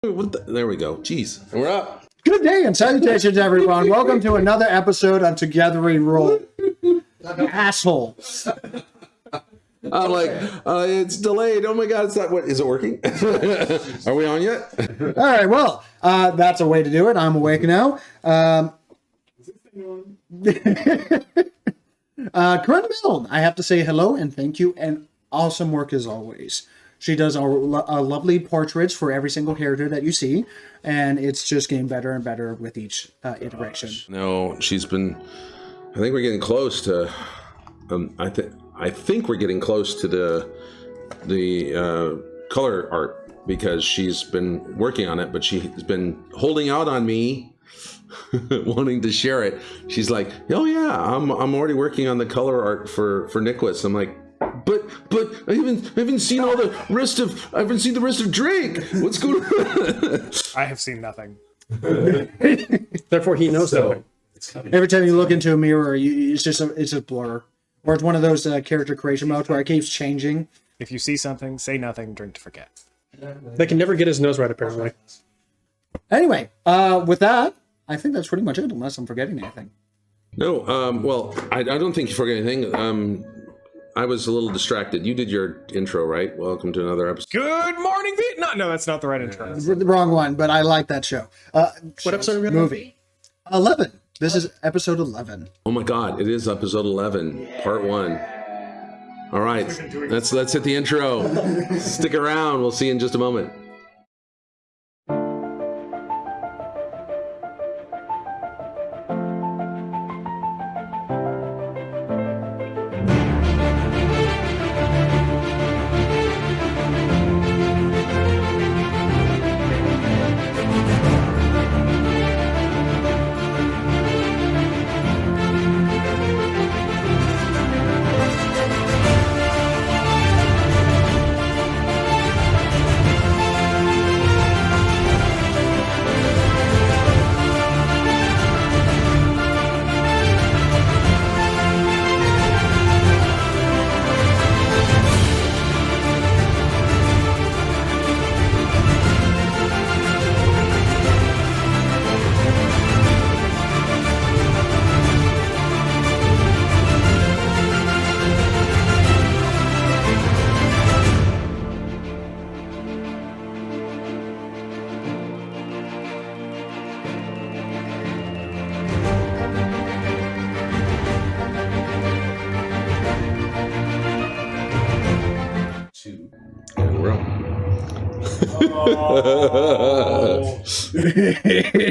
There we go. Jeez. And we're up. Good day and salutations, everyone. Welcome to another episode on Togetherwerole. Asshole. I'm like, it's delayed. Oh my God, it's not. What is it working? Are we on yet? All right, well, that's a way to do it. I'm awake now. Corinne Milne, I have to say hello and thank you, and awesome work as always. She does lovely portraits for every single character that you see, and it's just getting better and better with each iteration. No, she's been. I think we're getting close to. I think we're getting close to the color art because she's been working on it, but she's been holding out on me, wanting to share it. She's like, "Oh yeah, I'm already working on the color art for Nicholas." I'm like, But I haven't seen all the rest of. I haven't seen the rest of Drake. What's going on? I have seen nothing. Therefore, he knows nothing. Every time you look into a mirror, it's just a blur, or it's one of those character creation modes where it keeps changing. If you see something, say nothing, drink to forget. They can never get his nose right, apparently. Anyway, with that, I think that's pretty much it, unless I'm forgetting anything. No, well, I don't think you forgot anything. I was a little distracted. You did your intro, right? Welcome to another episode. Good morning, Vietnam. No, that's not the right intro. The wrong one, but I like that show. What episode are we on? Movie. 11. This is episode 11. Oh my God, it is episode 11, part 1. All right, let's hit the intro. Stick around. We'll see you in just a moment.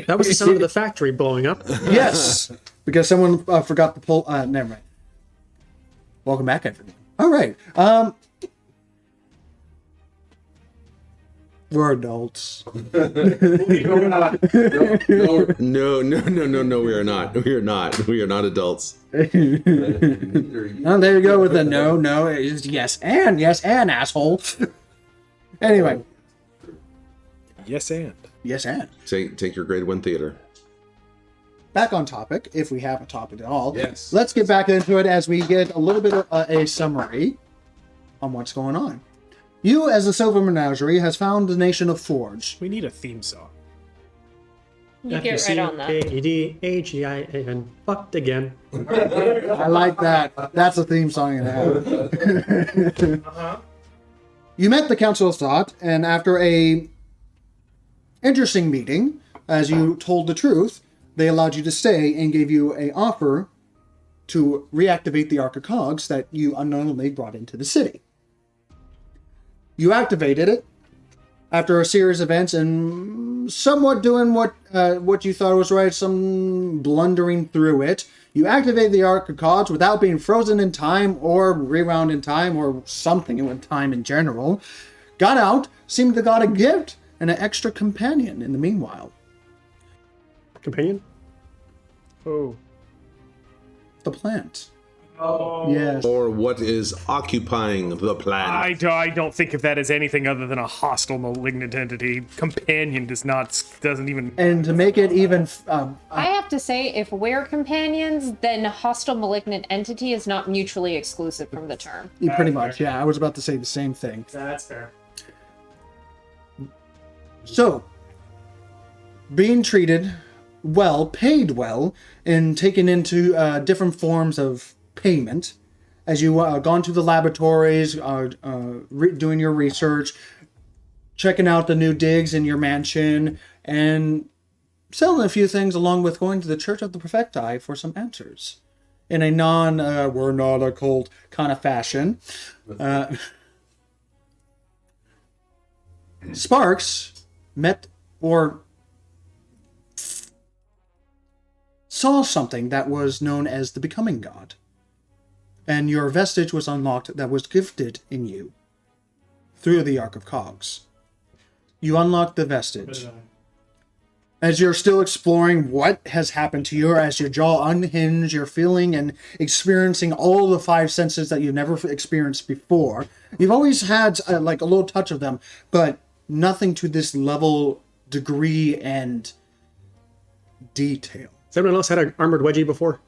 That was the sound of the factory blowing up. Yes, because someone forgot to pull. Never mind. Welcome back, everyone. All right. We're adults. No, we are not. We are not. We are not adults. Oh, there you go with the no. It's yes, and asshole. Anyway. Yes, and. Yes, and. Take your grade 1 theater. Back on topic, if we have a topic at all. Yes. Let's get back into it as we get a little bit of a summary on what's going on. You, as the Silver Menagerie, has found the nation of Forge. We need a theme song. You get right on that. F-U-C-K-E-D-A-G-I-A-N. Fucked again. I like that. That's a theme song in it. You met the Council of Thought, and after a interesting meeting, as you told the truth, they allowed you to stay and gave you an offer to reactivate the Ark of Cogs that you unknowingly brought into the city. You activated it after a series of events and somewhat doing what you thought was right, some blundering through it. You activated the Ark of Cogs without being frozen in time or rewound in time or something in time in general. Got out, seemed to got a gift and an extra companion in the meanwhile. Companion? Oh. The plant. Oh. Yes. Or what is occupying the planet. I don't think of that as anything other than a hostile malignant entity. Companion doesn't even... And to make it even... I have to say, if we're companions, then hostile malignant entity is not mutually exclusive from the term. pretty much, yeah. I was about to say the same thing. That's fair. So, being treated well, paid well, and taken into different forms of payment as you gone to the laboratories, doing your research, checking out the new digs in your mansion, and selling a few things along with going to the Church of the Perfecti for some answers. In a we're not a cult kind of fashion. Sparks met or saw something that was known as the Becoming God. And your vestige was unlocked that was gifted in you through the Ark of Cogs. You unlocked the vestige. As you're still exploring what has happened to you, as your jaw unhinged, you're feeling and experiencing all the five senses that you've never experienced before. You've always had like a little touch of them, but nothing to this level, degree, and detail. Has anyone else had an armored wedgie before?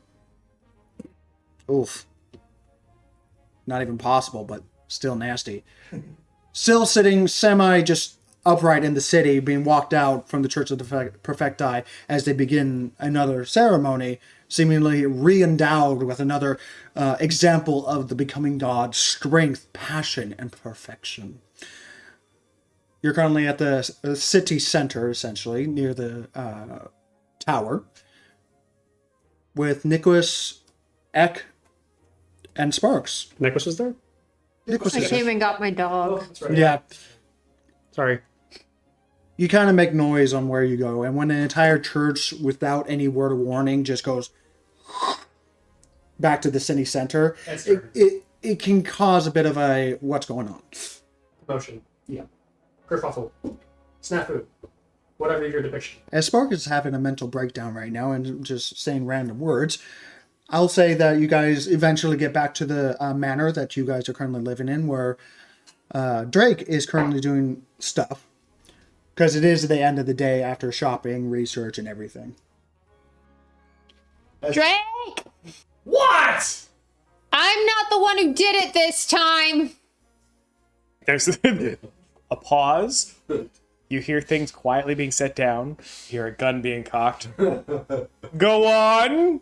Oof. Not even possible, but still nasty. Still sitting just upright in the city, being walked out from the Church of the Perfecti as they begin another ceremony, seemingly re-endowed with another example of the Becoming God, strength, passion, and perfection. You're currently at the city center, essentially, near the tower, with Nicholas, Eck, and Sparks. Nicholas was there? Nicholas I is came and got my dog. That's right. Yeah. Sorry. You kind of make noise on where you go, and when an entire church, without any word of warning, just goes back to the city center, it can cause a bit of a what's going on. Motion. Yeah. Kerfuffle. Snafu. Whatever your depiction. As Spark is having a mental breakdown right now and just saying random words, I'll say that you guys eventually get back to the manor that you guys are currently living in, where Drake is currently doing stuff. Because it is the end of the day after shopping, research, and everything. Drake! What? I'm not the one who did it this time! There's a pause. You hear things quietly being set down. You hear a gun being cocked. Go on!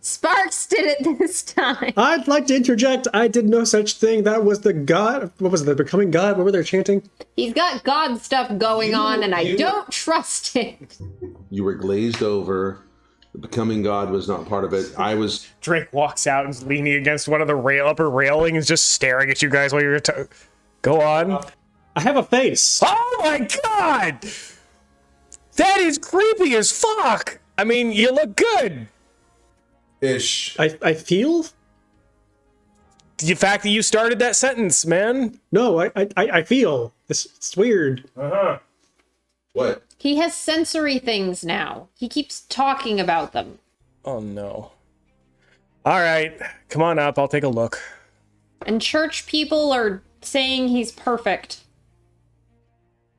Sparks did it this time! I'd like to interject. I did no such thing. That was the God. What was it? The Becoming God? What were they chanting? He's got God stuff going on, and I don't trust it. You were glazed over. The Becoming God was not part of it. I was... Drake walks out and is leaning against one of the upper railings, just staring at you guys while you're... Go on. I have a face. Oh my god! That is creepy as fuck! I mean, you look good. Ish. I feel? The fact that you started that sentence, man. No, I feel. It's weird. What? He has sensory things now. He keeps talking about them. Oh no. Alright, come on up, I'll take a look. And church people are saying he's perfect.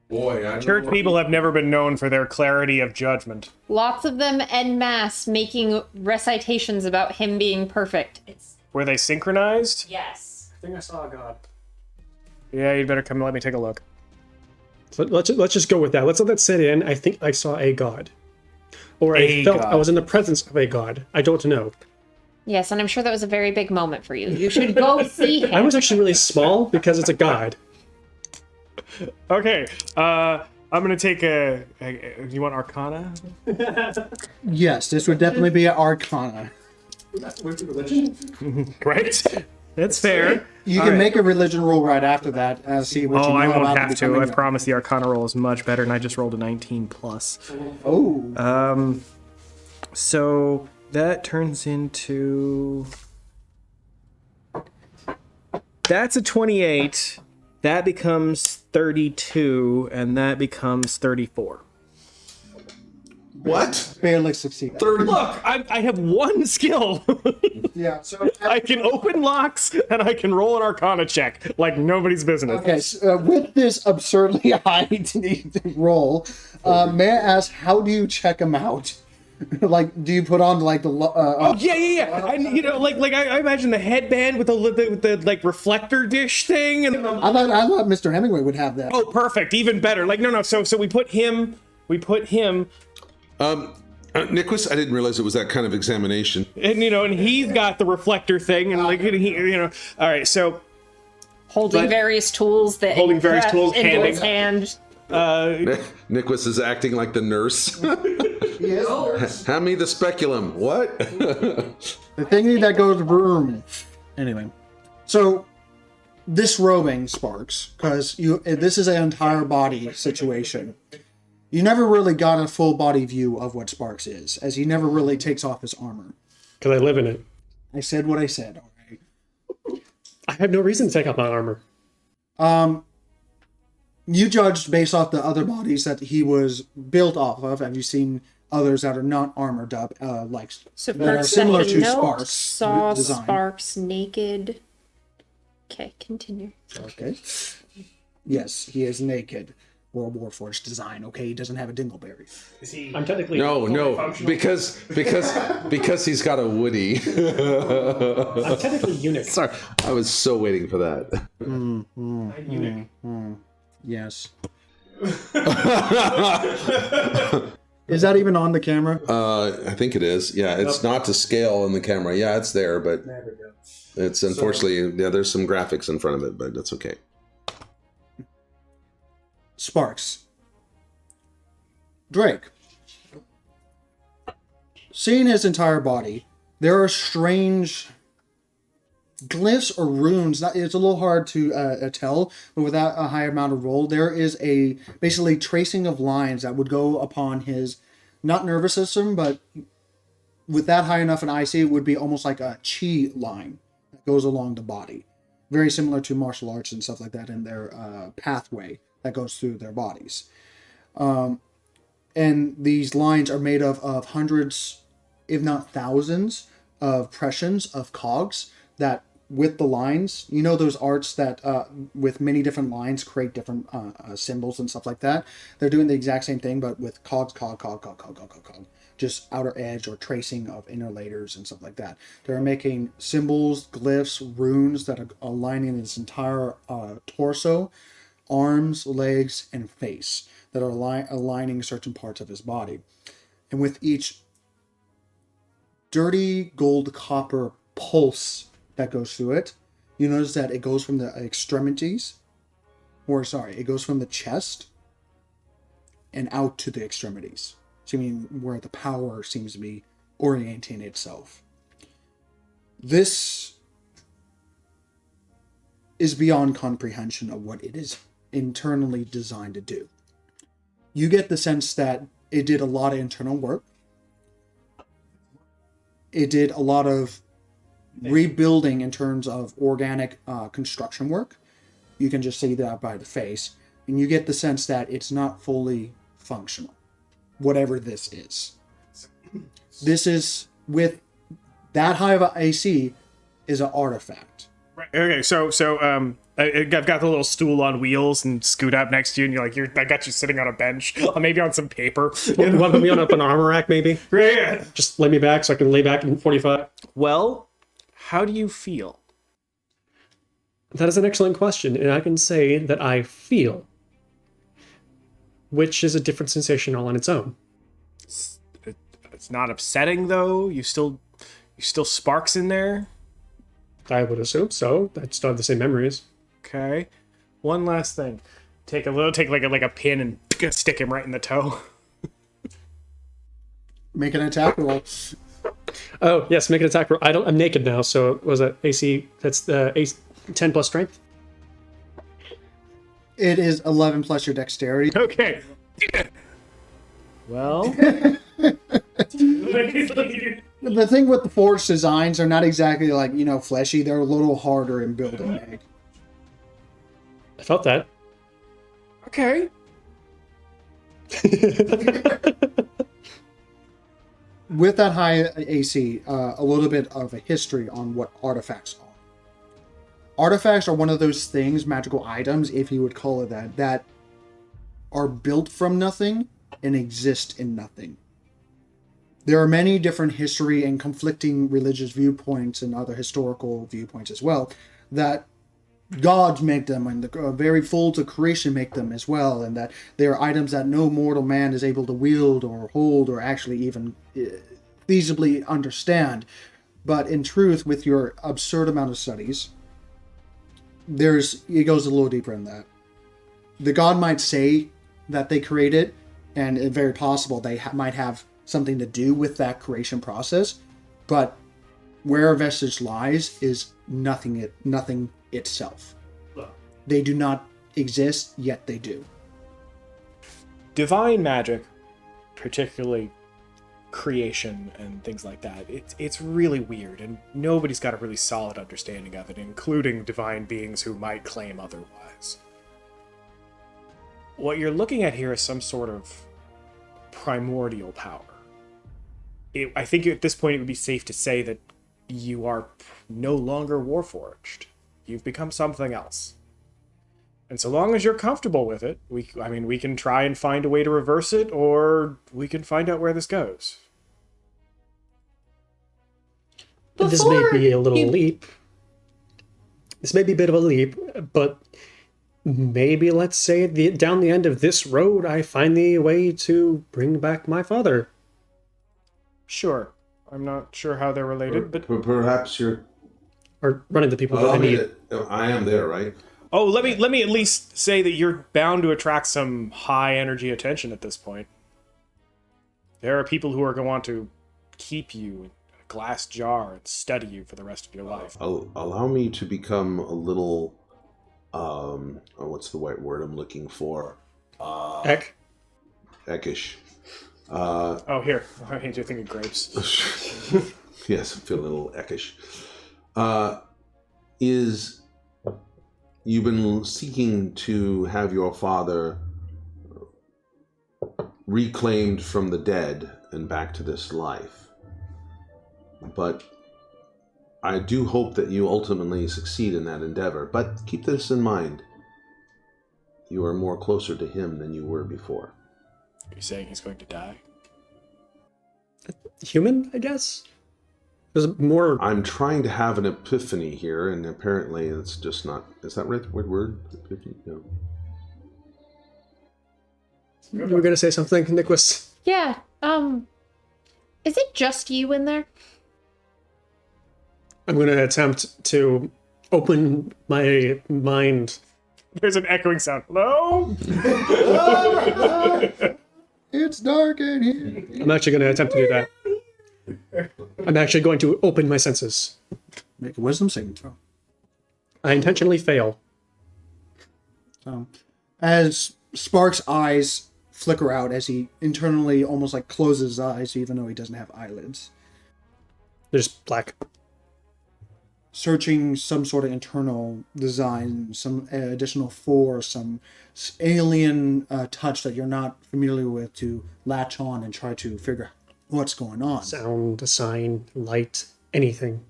Boy, I Church people have never been known for their clarity of judgment. Lots of them en masse making recitations about him being perfect. Were they synchronized? Yes. I think I saw a God. Yeah, you'd better come and let me take a look. So let's just go with that. Let's let that sit in. I think I saw a God. Or A I felt God. I was in the presence of a God. I don't know. Yes, and I'm sure that was a very big moment for you. You should go see him. I was actually really small because it's a God. Okay, I'm gonna take you want Arcana? Yes, this would definitely be an Arcana. Great. That's fair. You can make a religion roll right after that. See what you know Oh, I won't about have the to. Becoming I God. promise the Arcana roll is much better, and I just rolled a 19 plus. Oh. So that turns into... That's a 28. That becomes 32, and that becomes 34. What? Barely succeeded. 30. Look, I have one skill. Yeah, so... I can open locks, and I can roll an Arcana check like nobody's business. Okay, so, with this absurdly high roll, may I ask, how do you check them out? Like, do you put on like the? Oh yeah. I imagine the headband with the like reflector dish thing, and I thought Mr. Hemingway would have that. oh, perfect, even better. Like no. So we put him Nicholas, I didn't realize it was that kind of examination. And and he's got the reflector thing, and all right, so Holding various tools that Holding various press tools, into his handing- hand. Nicholas is acting like the nurse. Hand me the speculum. What? The thingy that goes vroom. Anyway, so this robing Sparks, because this is an entire body situation. You never really got a full body view of what Sparks is, as he never really takes off his armor. Because I live in it. I said what I said. All right. I have no reason to take off my armor. You judged based off the other bodies that he was built off of. Have you seen others that are not armored up, So that are first similar session to note, Sparks saw design? Sparks naked. Okay, continue. Okay. Yes, he is naked. World War Forge design. Okay, he doesn't have a dingleberry. I'm technically No, because he's got a Woody. I'm technically eunuch. Sorry, I was so waiting for that. I'm eunuch. Yes. Is that even on the camera? I think it is. Yeah, it's not to scale in the camera. Yeah, it's there, but it's unfortunately there's some graphics in front of it, but that's okay. Sparks. Drake. Seeing his entire body, there are strange glyphs or runes. It's a little hard to tell, but without a high amount of roll, there is a basically tracing of lines that would go upon his, not nervous system, but with that high enough an IC, it would be almost like a chi line that goes along the body. Very similar to martial arts and stuff like that in their pathway that goes through their bodies. And these lines are made of hundreds, if not thousands, of pressions of cogs that with the lines, those arts that with many different lines create different symbols and stuff like that. They're doing the exact same thing, but with cog, just outer edge or tracing of inner layers and stuff like that. They're making symbols, glyphs, runes that are aligning his entire torso, arms, legs, and face that are aligning certain parts of his body. And with each dirty gold copper pulse that goes through it, you notice that it goes from the extremities, it goes from the chest and out to the extremities. So where the power seems to be orienting itself. This is beyond comprehension of what it is internally designed to do. You get the sense that it did a lot of internal work. It did a lot of rebuilding in terms of organic construction work. You can just see that by the face. And you get the sense that it's not fully functional, whatever this is. This is, with that high of an AC, is an artifact. Right. Okay, so I've got the little stool on wheels and scoot up next to you, and you're like, I got you sitting on a bench, maybe on some paper. You want to put me on up an armor rack, maybe? Yeah. Just lay me back so I can lay back in 45. Well, how do you feel? That is an excellent question, and I can say that I feel, which is a different sensation all on its own. It's not upsetting though. You still sparks in there. I would assume so. I still have the same memories. Okay. One last thing. Take like a pin and stick him right in the toe. Make an attack roll. Oh yes, make an attack roll. I'm naked now, so was that AC? That's the AC 10 plus strength. It is 11 plus your dexterity. Okay. Well. The thing with the forged designs are not exactly fleshy. They're a little harder in building. I felt that. Okay. With that high AC, a little bit of a history on what artifacts are. Artifacts are one of those things, magical items, if you would call it that are built from nothing and exist in nothing. There are many different history and conflicting religious viewpoints and other historical viewpoints as well that gods make them, and the very folds of creation make them as well, and that they are items that no mortal man is able to wield or hold or actually even feasibly understand. But in truth, with your absurd amount of studies, it goes a little deeper in that. The god might say that they create it, and it's very possible they might have something to do with that creation process, but where a vestige lies is nothing itself. They do not exist, yet they do. Divine magic, particularly creation and things like that, it's really weird, and nobody's got a really solid understanding of it, including divine beings who might claim otherwise. What you're looking at here is some sort of primordial power. I think at this point it would be safe to say that you are no longer Warforged. You've become something else. And so long as you're comfortable with it, we can try and find a way to reverse it, or we can find out where this goes. This may be a little leap. This may be a bit of a leap, but maybe let's say down the end of this road, I find the way to bring back my father. Sure. I'm not sure how they're related, but... Perhaps you're... Or run into people that I need. I am there, right? Oh, let me at least say that you're bound to attract some high energy attention at this point. There are people who are going to want to keep you in a glass jar and study you for the rest of your life. Allow me to become a little... what's the right word I'm looking for? Heck. Eckish. Here. I need to think of grapes. Yes, I feel a little eckish. You've been seeking to have your father reclaimed from the dead and back to this life. But I do hope that you ultimately succeed in that endeavor. But keep this in mind. You are more closer to him than you were before. Are you saying he's going to die? Human, I guess? There's more... I'm trying to have an epiphany here, and apparently it's just not... Is that right? What word? Epiphany? No. You were going to say something, Nicholas? Yeah, is it just you in there? I'm going to attempt to open my mind. There's an echoing sound. Hello? It's dark in here. I'm actually going to attempt to do that. I'm actually going to open my senses. Make a wisdom saving throw. I intentionally fail. As Spark's eyes flicker out as he internally almost like closes his eyes, even though he doesn't have eyelids. They're just black. Searching some sort of internal design, some additional force, some alien touch that you're not familiar with to latch on and try to figure out what's going on. Sound, a sign, light, anything.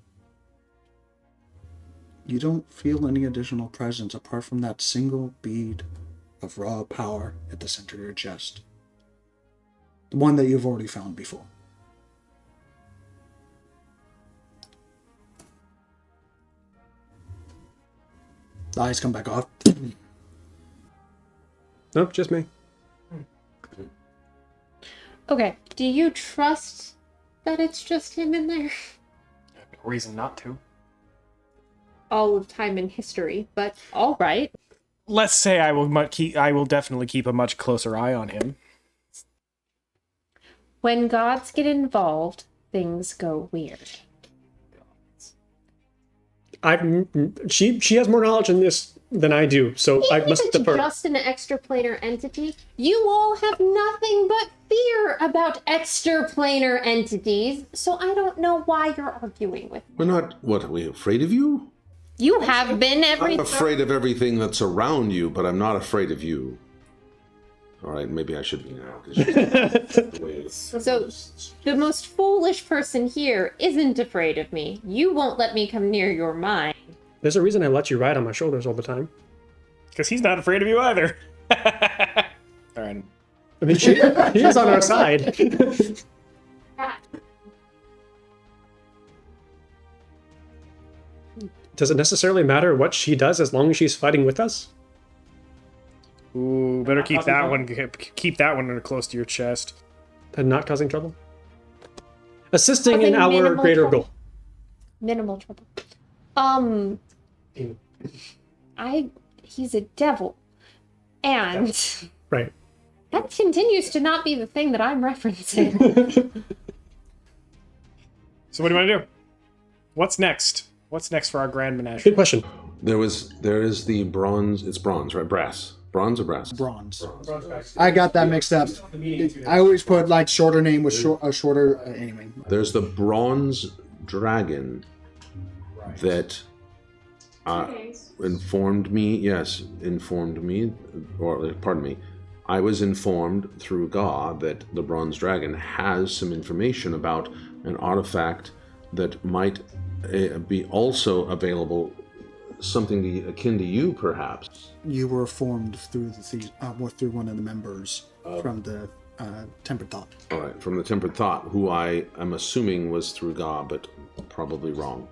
You don't feel any additional presence apart from that single bead of raw power at the center of your chest. The one that you've already found before. The eyes come back off. Nope, just me. Okay, do you trust that it's just him in there? No reason not to. All of time in history, but all right. Let's say I will definitely keep a much closer eye on him. When gods get involved, things go weird. She has more knowledge in this than I do, so I Even must if it's defer. just an extraplanar entity, you all have nothing but fear about extraplanar entities, so I don't know why you're arguing with me. We're not... What, are we afraid of you? You have been I'm afraid of everything that's around you, but I'm not afraid of you. All right, maybe I should be now. 'Cause the way it's- So, the most foolish person here isn't afraid of me. You won't let me come near your mind. There's a reason I let you ride on my shoulders all the time. Because he's not afraid of you either. All right. I mean, she is on our side. Does it necessarily matter what she does as long as she's fighting with us? Ooh, better keep that one close to your chest. And not causing trouble? Assisting in Causing our minimal greater trouble. goal. Minimal trouble. He's a devil. And Right. that continues to not be the thing that I'm referencing. So what do you want to do? What's next? What's next for our grand Good menagerie? question. There is the bronze. It's bronze, right? Brass. Bronze or brass? Bronze. I got that mixed up. I always put like shorter name with shorter. Anyway. There's the bronze dragon that informed me, or pardon me, I was informed through Ga that the bronze dragon has some information about an artifact that might be also available, something akin to you, perhaps. You were formed through through one of the members from the Tempered Thought. All right, from the Tempered Thought, who I am assuming was through Ga, but probably wrong.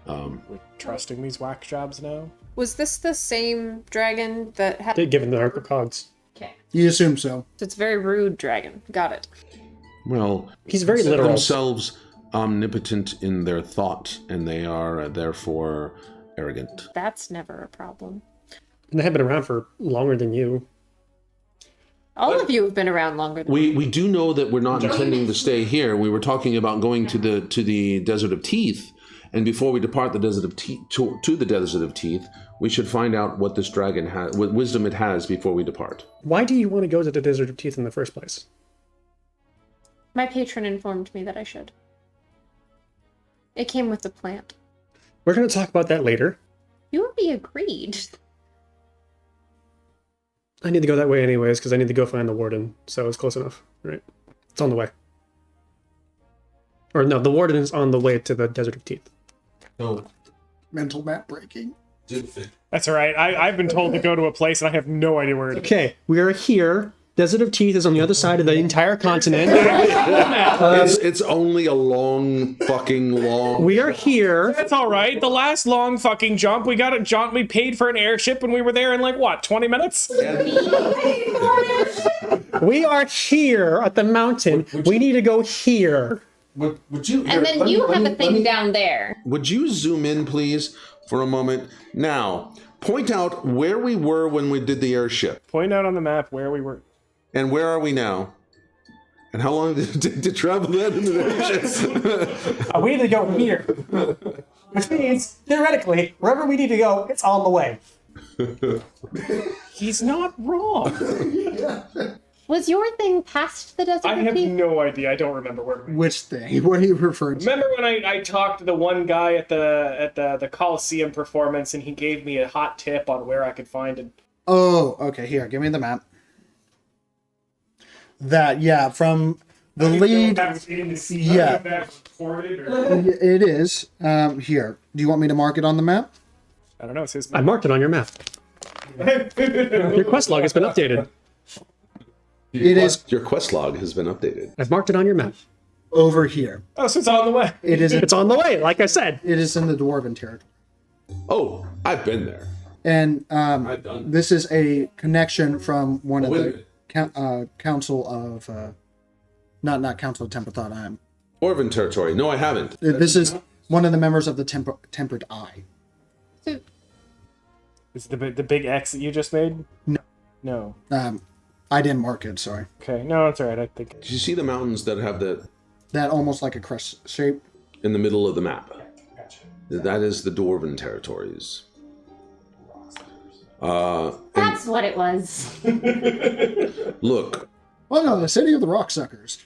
We're trusting these whack jobs now? Was this the same dragon that had... Given the Ark of Cogs. Okay. You assume so. It's very rude dragon. Got it. Well, He's very literal. themselves omnipotent in their thought, and they are therefore arrogant. That's never a problem. And they have been around for longer than you. All of you have been around longer than We do know that we're not intending to stay here. We were talking about going to the Desert of Teeth, and before we depart the Desert of Teeth to the Desert of Teeth, we should find out what this dragon has, what wisdom it has before we depart. Why do you want to go to the Desert of Teeth in the first place? My patron informed me that I should. It came with the plant. We're going to talk about that later. You already agreed. I need to go that way anyways, because I need to go find the warden, so it's close enough, right? It's on the way. Or no, the warden is on the way to the Desert of Teeth. No. Mental map breaking. That's all right. I've been told to go to a place, and I have no idea where it is. Okay, we are here. Desert of Teeth is on the other side of the entire continent. It's only a fucking long. We are here. That's all right. The last long fucking jump, we got a jaunt. We paid for an airship, and we were there in like what, 20 minutes? We are here at the mountain. We need to go here. Would you? And then you have a thing down there. Would you zoom in, please, for a moment? Now, point out where we were when we did the airship, Point out on the map where we were. and where are we now? And how long did it take to travel that in the airship? We need to go here. Which means, theoretically, wherever we need to go, it's on the way. He's not wrong. Was your thing past the Desert I of have Teeth? no idea. I don't remember where we were. Which thing? What are you referring to? Remember when I talked to the one guy at the Coliseum performance, and he gave me a hot tip on where I could find it? Oh, okay. Here, give me the map. That, yeah, from the lead. Yeah. It is. Here. Do you want me to mark it on the map? I don't know. It's his I marked it on your map. Your quest log has been updated. It is Your quest log has been updated. I've marked it on your map. over here. Oh, so it's on the way. It is. It's on the way, like I said. It is in the Dwarven territory. Oh, I've been there. And I've done. this is a connection from one of Wait a the minute. council of not council of Tempered Thought. Dwarven territory. No, I haven't. This is one of the members of the Tempered Eye. So, Is the big X that you just made? No. No. I didn't mark it. Sorry. Okay. No, that's all right. I think. Did you see the mountains that have That almost like a crest shape. in the middle of the map? That is the Dwarven territories. that's what it was. Look, Oh no, the city of the rock suckers.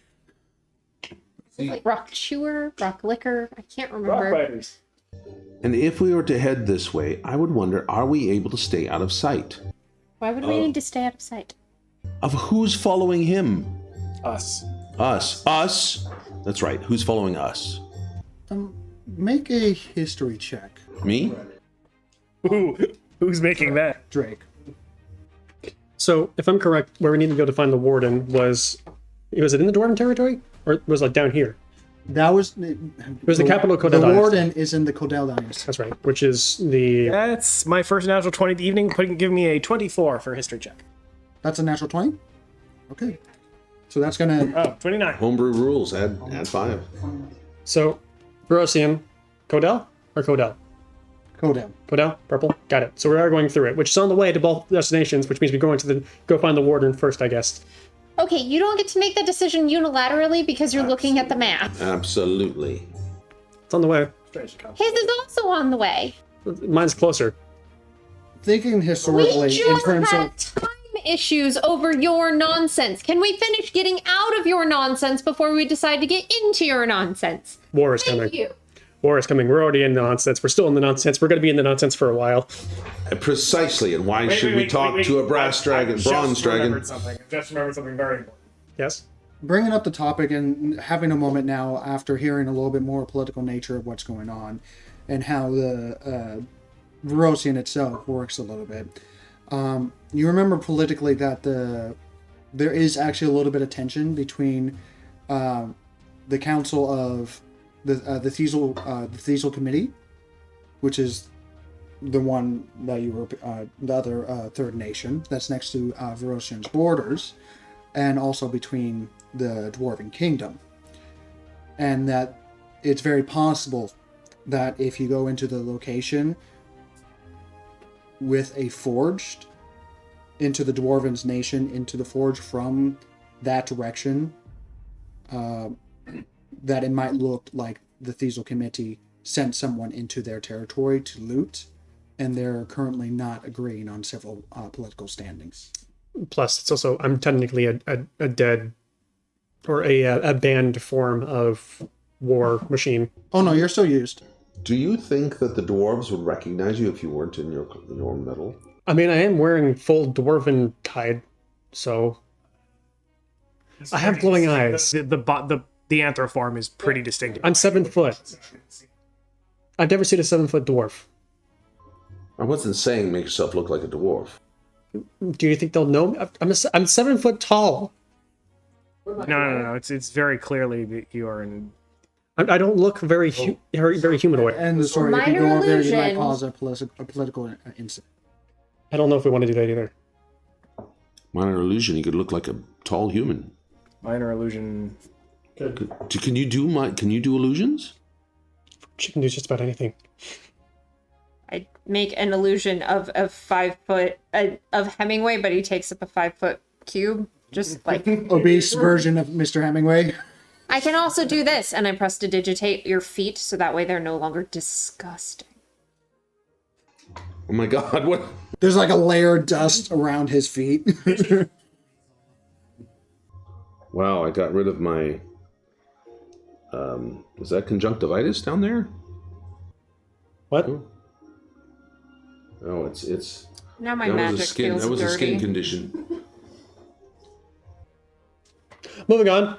Like rock chewer, rock liquor. I can't Rock remember. fighters. and if we were to head this way, I would wonder, are we able to stay out of sight? Why would we need to stay out of sight? Of who's following him? Us. Us. Us? That's right. Who's following us? Make a history check, Me? Who's making that? Drake. So, if I'm correct, where we need to go to find the warden was it in the Dwarven territory? Or was it like down here? That was. It was the capital Codell The Dynasty. warden is in the Codell Dynasty. That's right, which is the... That's my first natural 20 of the evening, giving me a 24 for history check. That's a natural 20? Okay. So that's going to... Oh, 29. Homebrew rules. Add 5. So, Verosian, Codell or Codell? Codell. Codell, purple, got it. So we are going through it, which is on the way to both destinations, which means we're going to go find the warden first, I guess. Okay, you don't get to make that decision unilaterally because you're looking at the map. Absolutely. It's on the way. His is also on the way. Mine's closer. Thinking We historically in just terms had of... time issues over your nonsense. Can we finish getting out of your nonsense before we decide to get into your nonsense? War is Thank coming. you. War is coming. We're already in the nonsense. We're still in the nonsense. We're going to be in the nonsense for a while. Precisely. And why should we talk to a bronze dragon? I just remembered something very important. Yes? Bringing up the topic and having a moment now after hearing a little bit more political nature of what's going on and how the Verosian itself works a little bit. You remember politically that there is actually a little bit of tension between the Council of the Thiesel Committee, which is the one that you were the other third nation that's next to Verosian's borders, and also between the Dwarven Kingdom, and that it's very possible that if you go into the location with a forged into the Dwarven's nation, into the forge from that direction, that it might look like the Thiesel Committee sent someone into their territory to loot, and they're currently not agreeing on several political standings. Plus, it's also, I'm technically a dead or a banned form of war machine. Oh no, you're still used. Do you think that the dwarves would recognize you if you weren't in your metal? I mean, I am wearing full dwarven hide, so I have glowing eyes. The anthroform is pretty distinctive. I'm 7 foot. I've never seen a 7 foot dwarf. I wasn't saying make yourself look like a dwarf. Do you think they'll know me? I'm 7 foot tall. No. It's very clearly that you are in. I don't look very humanoid. And the story, if you Minor go over there, you might illusion. cause a political incident. I don't know if we want to do that either. Minor illusion, you could look like a tall human. Minor illusion. Can you do illusions? She can do just about anything. I make an illusion of a 5 foot of Hemingway, but he takes up a 5 foot cube, just like. Obese version of Mr. Hemingway. I can also do this, and I press to digitate your feet, so that way they're no longer disgusting. Oh my god, what? There's like a layer of dust around his feet. Wow, I got rid of my... was that conjunctivitis down there? What? Oh, it's Now my that magic was a skin. feels That was dirty. a skin condition. Moving on.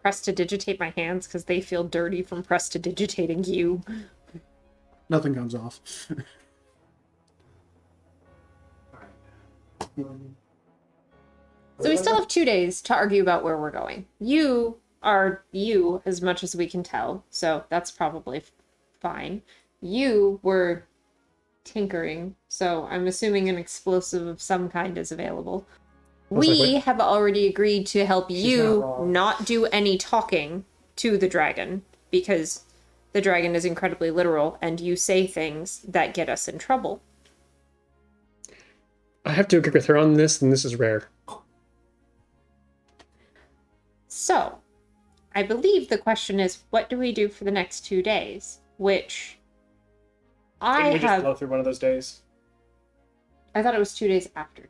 Press to digitate my hands because they feel dirty from press to digitating you. Nothing comes off. So we still have 2 days to argue about where we're going. You are you as much as we can tell, so that's probably fine. You were tinkering, so I'm assuming an explosive of some kind is available. We likely. have already agreed to help you not do any talking to the dragon, because the dragon is incredibly literal, and you say things that get us in trouble. I have to agree with her on this, and this is rare. So, I believe the question is, what do we do for the next 2 days? Which I Didn't we just have. blow through one of those days? I thought it was 2 days after.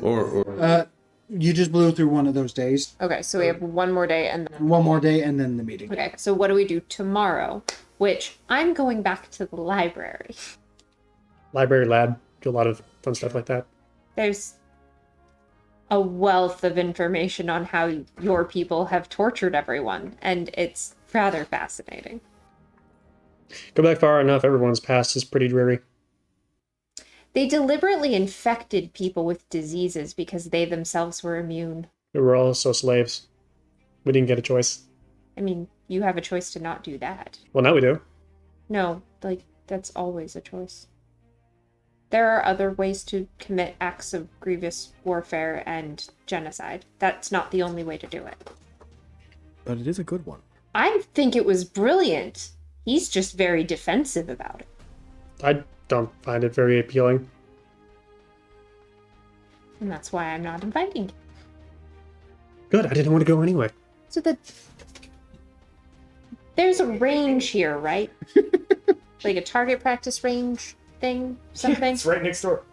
Or You just blew through one of those days. Okay, so we have one more day, and then. One more day, and then the meeting. Okay, so what do we do tomorrow? Which I'm going back to the library. Library, lab, do a lot of fun stuff like that. There's a wealth of information on how your people have tortured everyone, and it's rather fascinating. Go back far enough, everyone's past is pretty dreary. They deliberately infected people with diseases because they themselves were immune. We were also slaves. We didn't get a choice. I mean, you have a choice to not do that. Well, now we do. No, like, that's always a choice. There are other ways to commit acts of grievous warfare and genocide. That's not the only way to do it. But it is a good one. I think it was brilliant. He's just very defensive about it. I don't find it very appealing. And that's why I'm not inviting you. Good, I didn't want to go anyway. So there's a range here, right? Like a target practice range thing? Something? It's right next door.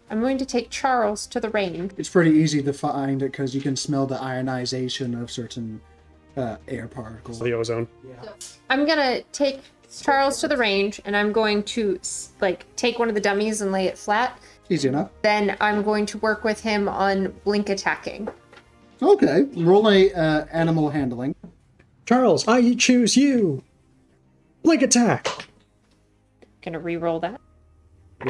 I'm going to take Charles to the range. It's pretty easy to find it because you can smell the ionization of certain air particles. The ozone. I'm gonna take Charles to the range, and I'm going to take one of the dummies and lay it flat. Easy enough. Then I'm going to work with him on blink attacking. Okay, roll a animal handling. Charles, I choose you. Blink attack. Gonna re-roll that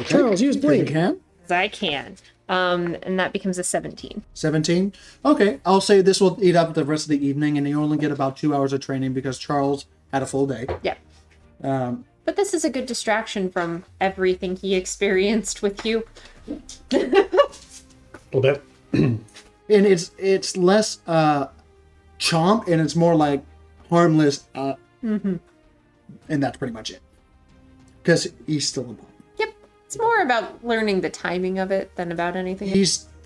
Charles, use You blink. can. as I can. And that becomes a 17. 17. Okay, I'll say this will eat up the rest of the evening, and you only get about 2 hours of training because Charles had a full day. Yep. Um, But this is a good distraction from everything he experienced with you. A little bit. and it's less chomp, and it's more like harmless. And that's pretty much it. Because he's still involved. Yep. It's more about learning the timing of it than about anything.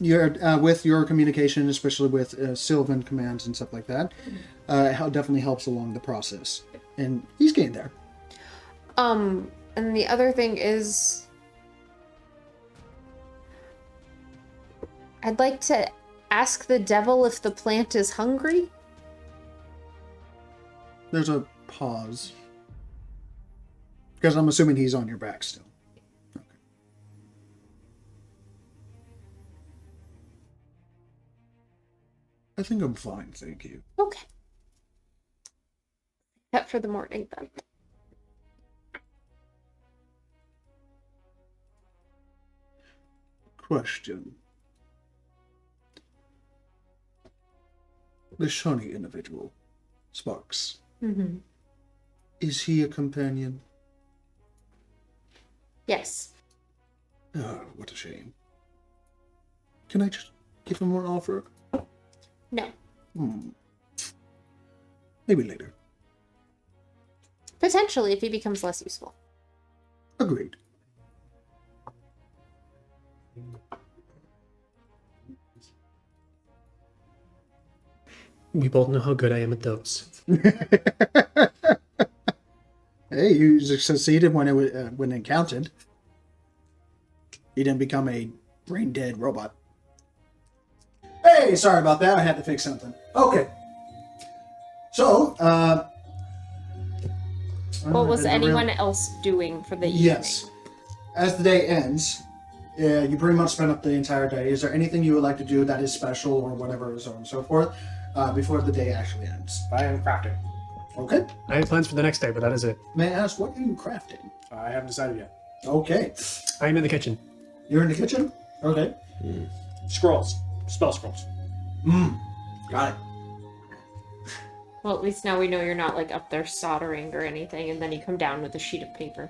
With your communication, especially with Sylvan commands and stuff like that, definitely helps along the process. And he's getting there. And the other thing is, I'd like to ask the devil if the plant is hungry. There's a pause. Because I'm assuming he's on your back still. Okay. I think I'm fine, thank you. Okay. That for the morning then. Question. The shiny individual, Sparks. Mm-hmm. Is he a companion? Yes. Oh, what a shame. Can I just give him an offer? No. Maybe later. Potentially if he becomes less useful. Agreed. We both know how good I am at those. Hey, you succeeded when it counted. You didn't become a brain-dead robot. Hey, sorry about that. I had to fix something. Okay. So, What was anyone else doing for the evening? Yes. As the day ends, you pretty much spend up the entire day. Is there anything you would like to do that is special or whatever, so on and so forth, before the day actually ends? I am crafting. Okay. I have plans for the next day, but that is it. May I ask, what are you crafting? I haven't decided yet. Okay. I am in the kitchen. You're in the kitchen? Okay. Scrolls. Spell scrolls. Got it. Well, at least now we know you're not like up there soldering or anything, and then you come down with a sheet of paper.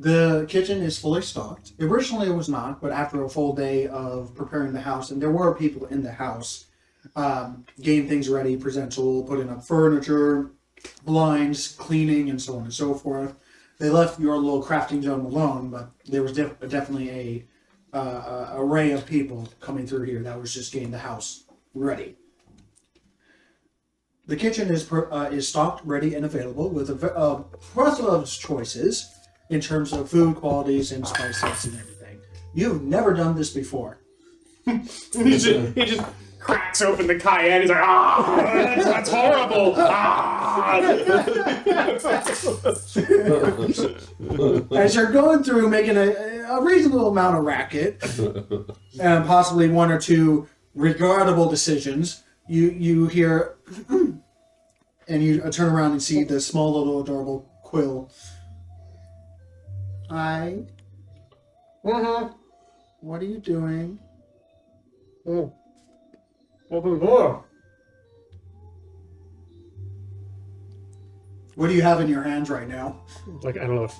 The kitchen is fully stocked. Originally it was not, but after a full day of preparing the house, and there were people in the house, getting things ready, presentable, putting up furniture, blinds, cleaning, and so on and so forth. They left your little crafting zone alone, but there was definitely a array of people coming through here that was just getting the house ready. The kitchen is stocked, ready, and available with a plethora of choices in terms of food qualities and spices and everything. You've never done this before. He just cracks open the cayenne. He's like, that's horrible. As you're going through making a reasonable amount of racket, and possibly one or two regardable decisions, you hear, and you turn around and see the small little adorable Quill. Hi. What are you doing? Oh. Open the door. What do you have in your hands right now? Like, I don't know if...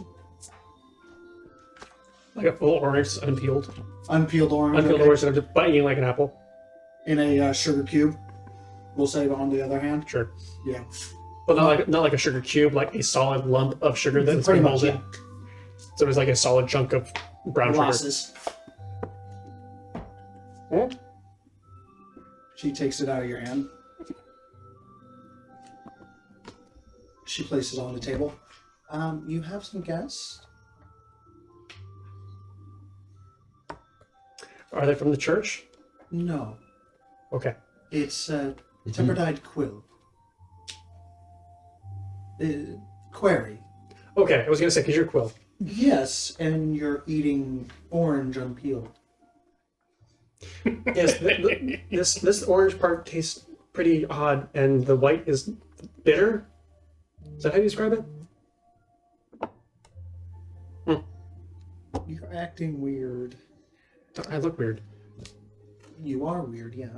Like a full orange, unpeeled. Unpeeled orange. Unpeeled okay. orange, and I'm just biting like an apple. In a sugar cube. We'll say on the other hand. Sure. Yeah. But not like a sugar cube, like a solid lump of sugar that's Pretty been much, molded. So it was like a solid chunk of brown Molasses. sugar. She takes it out of your hand. She places it on the table. You have some guests? Are they from the church? No. Okay. It's temper-dyed quill. Query. Okay, I was gonna say, because you're Quill. Yes, and you're eating orange unpeeled. Yes, this orange part tastes pretty odd, and the white is bitter. Is that how you describe it? You're acting weird. I look weird. You are weird, yeah.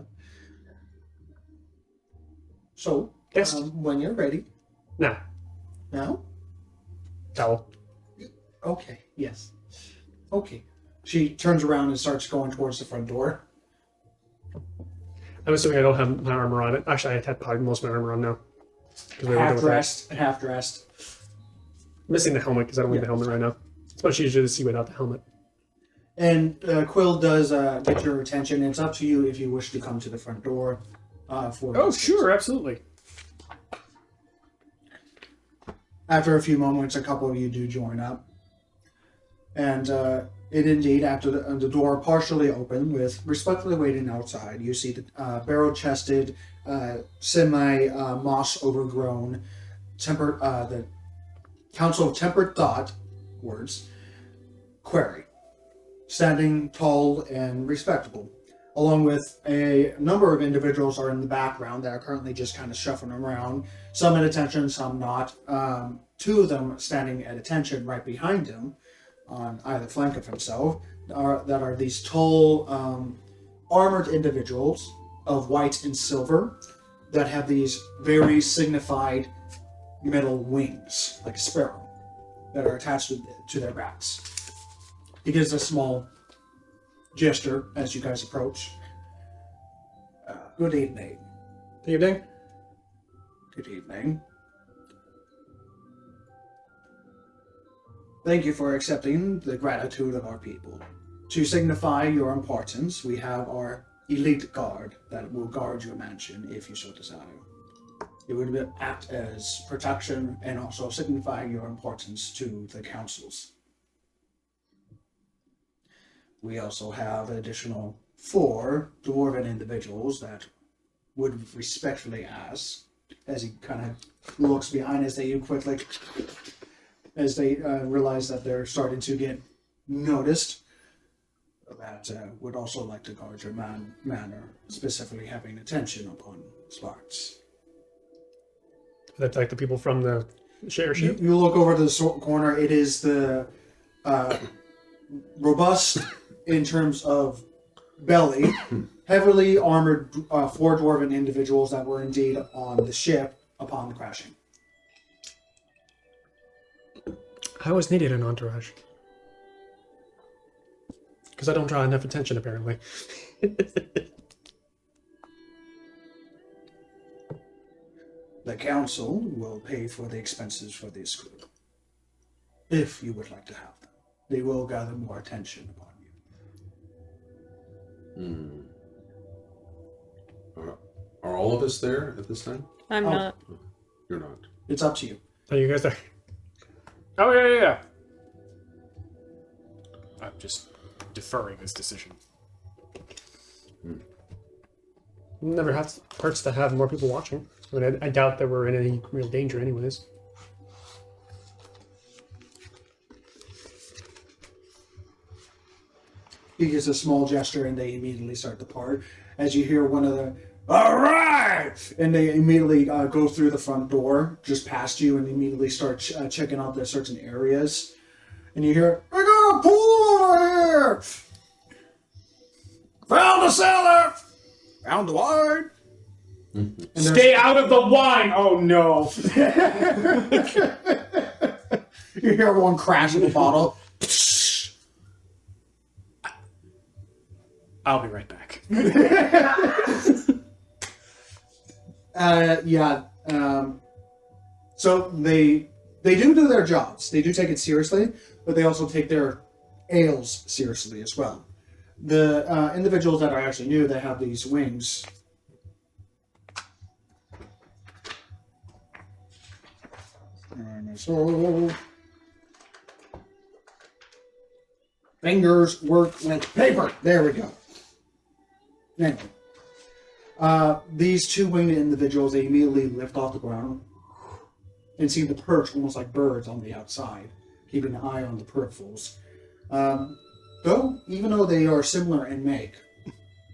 So, Yes. when you're ready. Now, Now? towel. Okay, yes. Okay. She turns around and starts going towards the front door. I'm assuming I don't have my armor on. Actually, I had probably most of my armor on now. 'Cause we were done with that. Half dressed. Missing the helmet because I don't need the helmet right now. It's much easier to see without the helmet. And Quill does get your attention. It's up to you if you wish to come to the front door for. Oh, sure, absolutely. After a few moments, a couple of you do join up. And it indeed, after the door partially open, with respectfully waiting outside, you see the barrel-chested, semi-moss overgrown, the Council of Tempered Thought, words, Query, standing tall and respectable, along with a number of individuals are in the background that are currently just kind of shuffling around, some at attention, some not. Two of them standing at attention right behind him, on either flank of himself, that are these tall, armored individuals of white and silver that have these very signified metal wings, like a sparrow, that are attached to their backs. He gives a small gesture as you guys approach. Good evening. Good evening. Good evening. Thank you for accepting the gratitude of our people. To signify your importance, we have our elite guard that will guard your mansion if you so desire. It would act as protection and also signify your importance to the councils. We also have an additional 4 dwarven individuals that would respectfully ask, as he kind of looks behind as they quickly, as they realize that they're starting to get noticed, that would also like to guard your manor, specifically having attention upon Sparks. That's like the people from the share ship. You look over to the corner. It is the robust, in terms of belly, heavily armored 4 dwarven individuals that were indeed on the ship upon the crashing. I always needed an entourage. Because I don't draw enough attention, apparently. The council will pay for the expenses for this crew, if you would like to have them. They will gather more attention upon you. Are all of us there at this time? I'm Oh. not. You're not. It's up to you. Are you guys there? Oh, yeah. I'm just deferring this decision. Never hurts to have more people watching. I mean, I doubt that we're in any real danger anyways. He gives a small gesture and they immediately start to part. As you hear one of the, all right! And they immediately go through the front door, just past you, and immediately start checking out the certain areas. And you hear, I got a pool over here! the cellar! Found the wine! Stay out of the wine! Oh no. You hear everyone crash in the bottle. I'll be right back. So they do their jobs. They do take it seriously, but they also take their ales seriously as well. The individuals that are actually new, they have these wings. So fingers work with paper. There we go. Anyway, these two winged individuals, they immediately lift off the ground and seem to perch almost like birds on the outside, keeping an eye on the peripherals. Even though they are similar in make,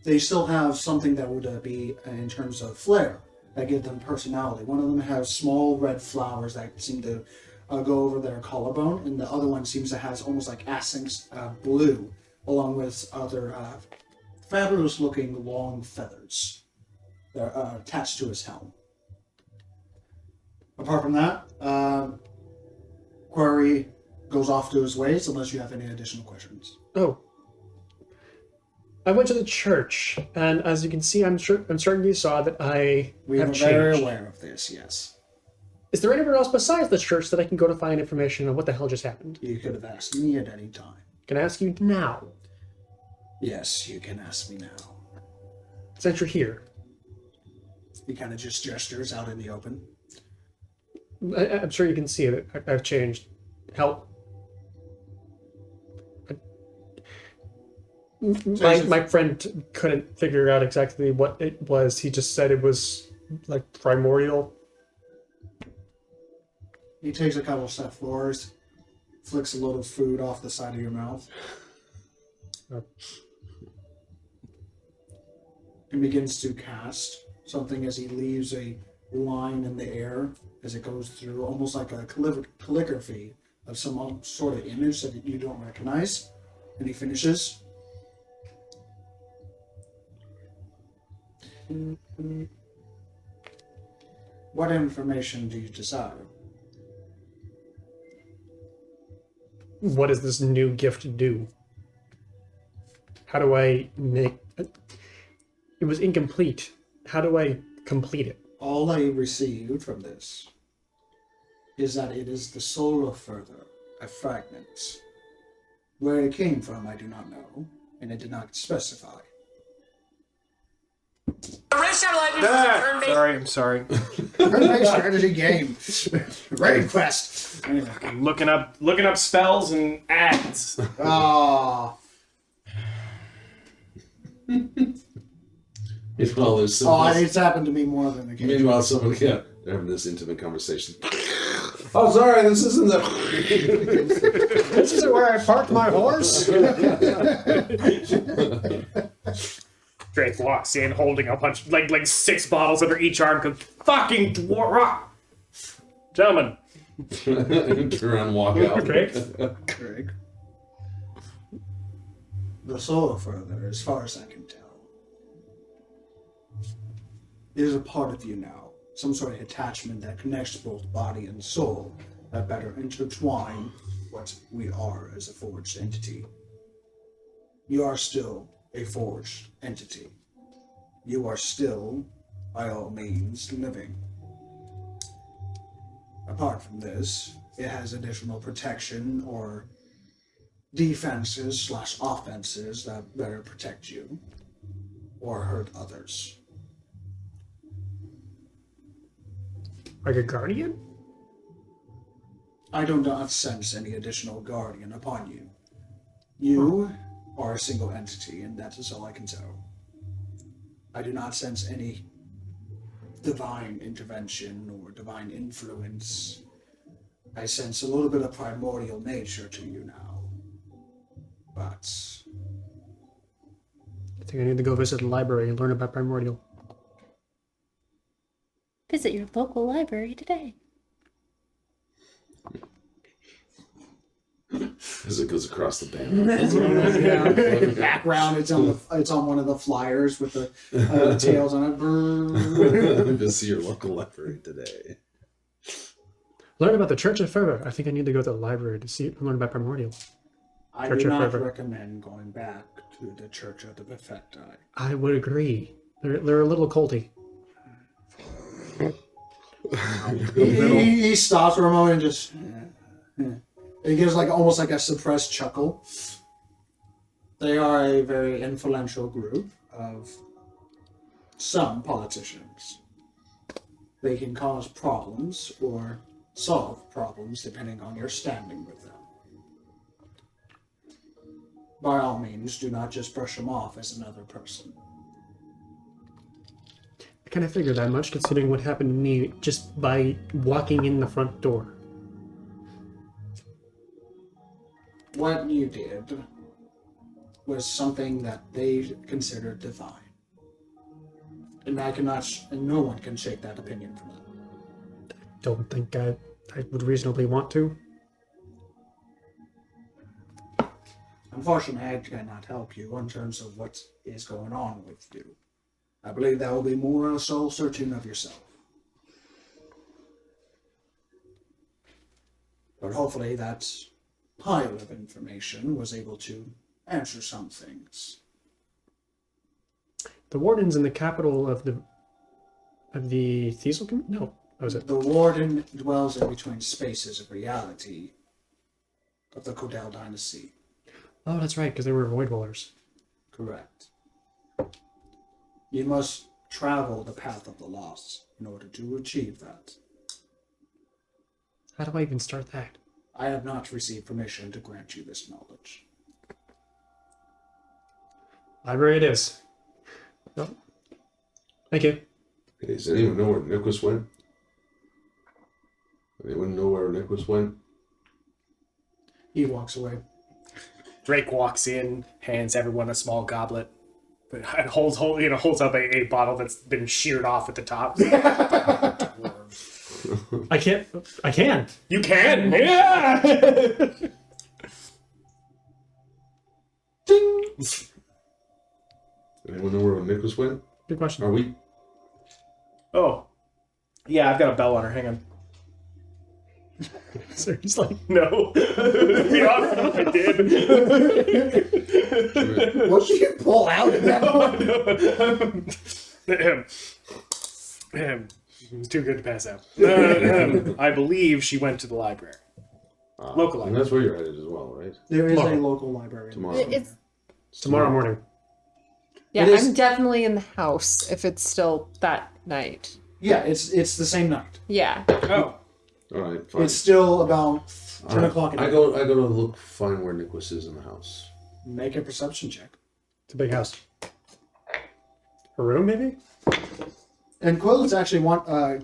they still have something that would be in terms of flair that give them personality. One of them has small red flowers that seem to go over their collarbone, and the other one seems to has almost like accents blue, along with other fabulous-looking long feathers that are attached to his helm. Apart from that, Quarry goes off to his ways unless you have any additional questions. Oh. I went to the church, and as you can see, I'm certain you saw that We have are changed. very aware of this, yes. Is there anywhere else besides the church that I can go to find information on what the hell just happened? You could have asked me at any time. Can I ask you now, Yes, you can ask me now. since you're here? He kind of just gestures out in the open. I'm sure you can see it. I've changed. Help. My friend couldn't figure out exactly what it was. He just said it was like primordial. He takes a couple steps forward, flicks a little food off the side of your mouth, and begins to cast something as he leaves a line in the air as it goes through, almost like a calligraphy of some sort of image that you don't recognize. And he finishes. What information do you desire? What does this new gift do? How do I make... It was incomplete. How do I complete it? All I received from this is that it is the soul of further, a fragment. Where it came from, I do not know, and it did not specify. Sorry, I'm sorry. Turn-based strategy game. Raid quest. Anyway. I'm looking up spells and ads. Oh. Meanwhile, there's Oh, it's happened to me more than occasionally. Meanwhile, someone they're having this intimate conversation. Oh, sorry, this isn't the. This isn't where I parked my horse. Drake walks in holding a bunch, like 6 bottles under each arm. Goes, fucking dwarf, gentlemen. Turn around and walk out. Drake. Craig. The soul of further, as far as I can tell, is a part of you now. Some sort of attachment that connects both body and soul that better intertwine what we are as a forged entity. You are still a forged entity. You are still, by all means, living. Apart from this, it has additional protection or defenses / offenses that better protect you or hurt others. Like a guardian? I do not sense any additional guardian upon you. You are a single entity, and that is all I can tell. I do not sense any divine intervention or divine influence. I sense a little bit of primordial nature to you now. But I think I need to go visit the library and learn about primordial. Visit your local library today. As it goes across the band. Background, it's on one of the flyers with the tails on it. Brrr. Visit your local library today. Learn about the Church of Fervor. I think I need to go to the library to learn about Primordial. I Church do of not Fervor. recommend going back to the Church of the Facto. I would agree. They're a little culty. He stops for a moment and just. He gives almost like a suppressed chuckle. They are a very influential group of some politicians. They can cause problems or solve problems depending on your standing with them. By all means, do not just brush them off as another person. I kind of figured that much considering what happened to me just by walking in the front door. What you did was something that they considered divine. And no one can shake that opinion from them. Don't think I would reasonably want to. Unfortunately, I cannot help you in terms of what is going on with you. I believe that will be more a soul searching of yourself. But hopefully that pile of information was able to answer some things. The warden's in the capital of the Thiesel? No, that was it. The warden dwells in between spaces of reality of the Codell dynasty. Oh, that's right, because they were void dwellers. Correct. You must travel the path of the lost in order to achieve that. How do I even start that? I have not received permission to grant you this knowledge. Library it is. Oh. Thank you. Hey, does anyone know where Nicholas went? Anyone know where Nicholas went? He walks away. Drake walks in, hands everyone a small goblet, but holds up a bottle that's been sheared off at the top. I can. You can! Yeah! Ding! Anyone know where Nicholas went? Good question. Are we? Oh. Yeah, I've got a bell on her. Hang on. Seriously? No. Be awesome if I did. What did you pull out of that? It was too good to pass out. I believe she went to the library. Local And library. that's where you're headed as well, right? There is a Tomorrow. local library. Tomorrow. It's Tomorrow morning. yeah, It is- I'm definitely in the house if it's still that night. Yeah, it's the same night. Yeah. Oh. All right, fine. It's still about 10 All right, o'clock at I night. go to look, find where Nicholas is in the house. Make a perception check. It's a big house. A room, maybe? And Quills actually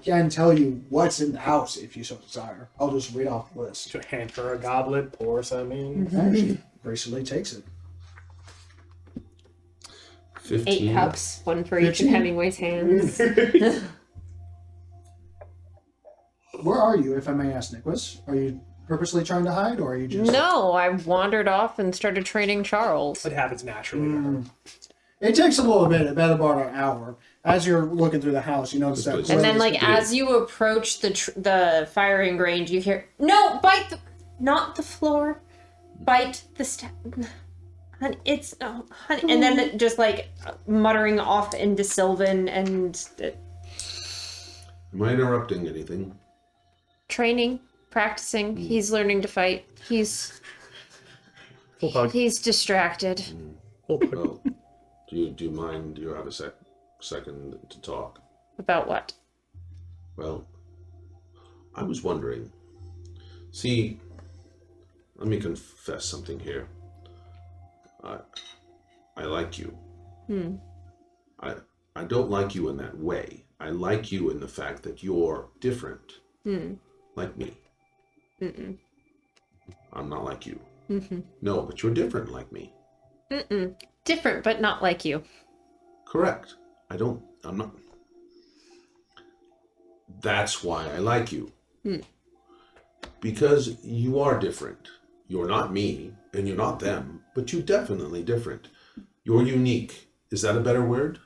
can tell you what's in the house if you so desire. I'll just read off the list. To hand her a goblet, pour some in. Actually, gracefully takes it. 15. 8 cups, one for each of 15? Hemingway's hands. Where are you, if I may ask, Nicholas? Are you purposely trying to hide, or are you just... No, I wandered off and started training Charles. It happens naturally to her. It takes a little bit, about an hour. As you're looking through the house, you notice that... And And then, Quills- like, as you approach the firing range, you hear, "No, bite the, not the floor, bite the step." Honey, it's honey, and then it just like muttering off into Sylvan and Am I interrupting anything? training, practicing. He's learning to fight. He's Full hug. he's distracted. Full hug. Well, do you mind? Do you have a second to talk? About what? Well, I was wondering. See, let me confess something here. I like you. I don't like you in that way. I like you in the fact that you're different, like me. I'm not like you. No, but you're different like me. Different, but not like you. Correct. I'm not. That's why I like you. Because you are different. You're not me, and you're not them, but you're definitely different. You're unique. Is that a better word?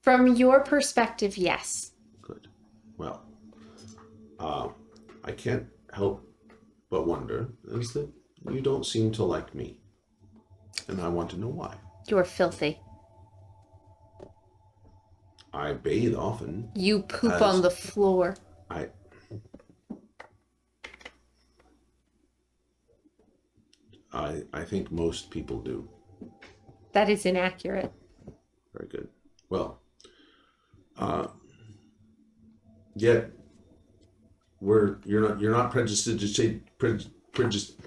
From your perspective, yes. Good. Well, I can't help but wonder is that you don't seem to like me. And I want to know why. You're filthy. I bathe often. You poop on the floor. I think most people do. That is inaccurate. Very good. Well, yet you're not prejudiced to say prejudiced.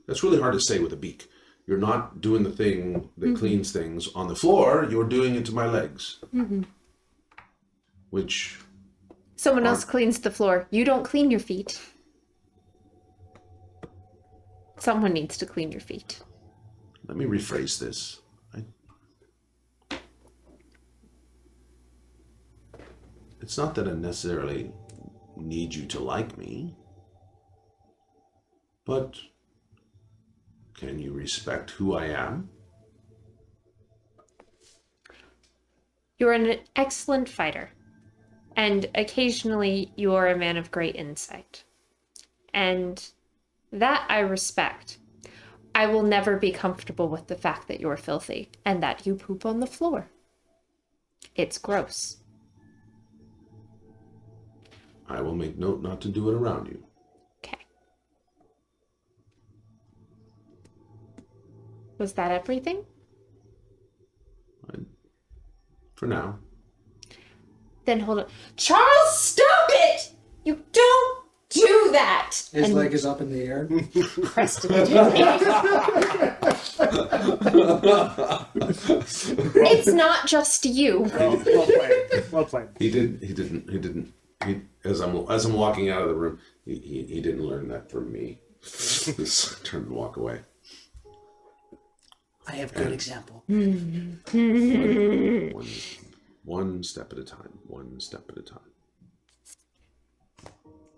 That's really hard to say with a beak. You're not doing the thing that cleans things on the floor. You're doing it to my legs, which Someone else cleans the floor. You don't clean your feet. Someone needs to clean your feet. let me rephrase this. It's not that I necessarily need you to like me, but can you respect who I am? You're an excellent fighter, and occasionally you are a man of great insight. And that I respect. I will never be comfortable with the fact that you're filthy and that you poop on the floor. It's gross. I will make note not to do it around you. Okay. Was that everything? For now. Then hold on. Charles, stop it! You don't do that! His And leg is up in the air. It's not just you. Well played. Well played. He didn't. As I'm walking out of the room, he didn't learn that from me. Just turn and walk away. I have good example. One step at a time. One step at a time.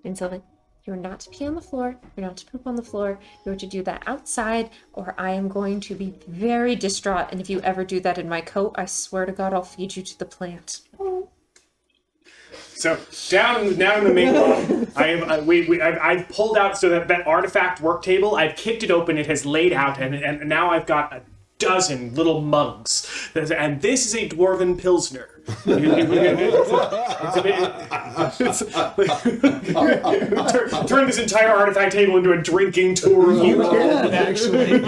And Sylvan, you're not to pee on the floor. You're not to poop on the floor. You're to do that outside, or I am going to be very distraught. And if you ever do that in my coat, I swear to God, I'll feed you to the plant. So down in the main room, I've pulled out so that artifact work table. I've kicked it open. It has laid out, and now I've got a dozen little mugs. And this is a dwarven pilsner. Turn this entire artifact table into a drinking tour. You can actually.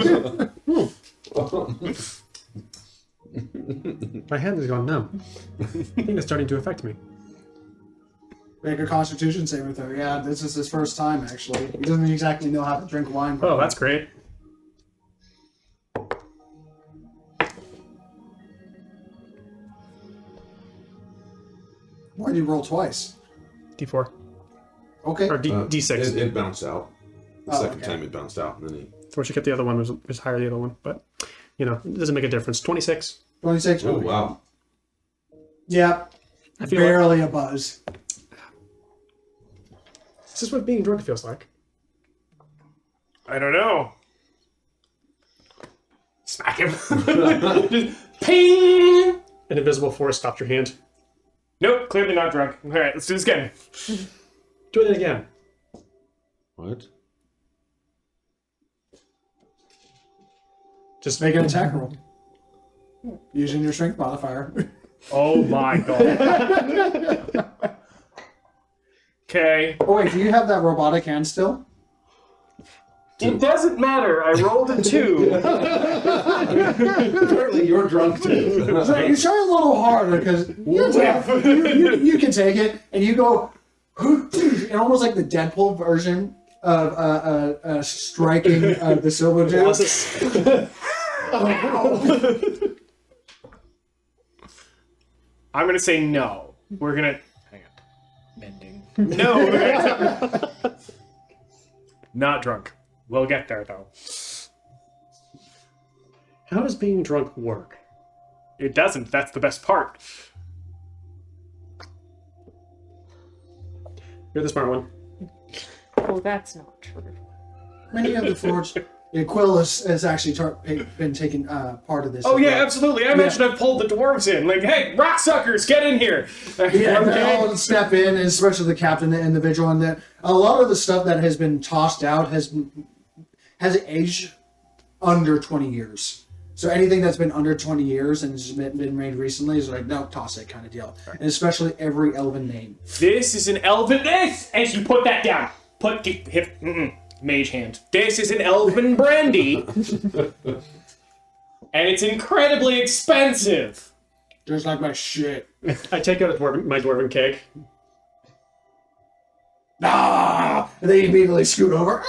My hand has gone numb. I think it's starting to affect me. Make a Constitution saving throw. Yeah, this is his first time, actually. He doesn't exactly know how to drink wine. Oh, that's great. Why did you roll twice? D4. Okay. Or D6. It bounced out. The Oh, second okay. time it bounced out, and then he. So what you get the other one was higher the other one, but it doesn't make a difference. 26. 26. Oh wow! Yeah. I feel Barely a buzz. This is what being drunk feels like. I don't know. Smack him. Just ping! An invisible force stopped your hand. Nope, clearly not drunk. All right, let's do this again. Do it again. What? Just Make an attack roll. Using your strength modifier. Oh my god. Okay. Oh wait, do you have that robotic hand still? It doesn't matter. I rolled a 2. Apparently, you're drunk too. So you try a little harder because you can take it, and you go, and almost like the Deadpool version of striking the silver gem. I'm gonna say no. We're gonna hang on. Mending. No. Not drunk. We'll get there though. How does being drunk work? It doesn't. That's the best part. You're the smart one. Oh, that's not true. Many of the forged. Yeah, Quill has actually been taking part of this. Oh as yeah, well. absolutely. I mentioned I've pulled the dwarves in. Like, hey, rock suckers, get in here. Yeah, they all step in, and especially the captain, the individual, and that a lot of the stuff that has been tossed out has aged under 20 years. So anything that's been under 20 years and has been made recently is like, no, toss it kind of deal. And especially every elven name. This is an elven. This, as you put that down. Mage hand. This is an elven brandy, and it's incredibly expensive. Just like my shit. I take out my dwarven keg. Ah! And they immediately scoot over.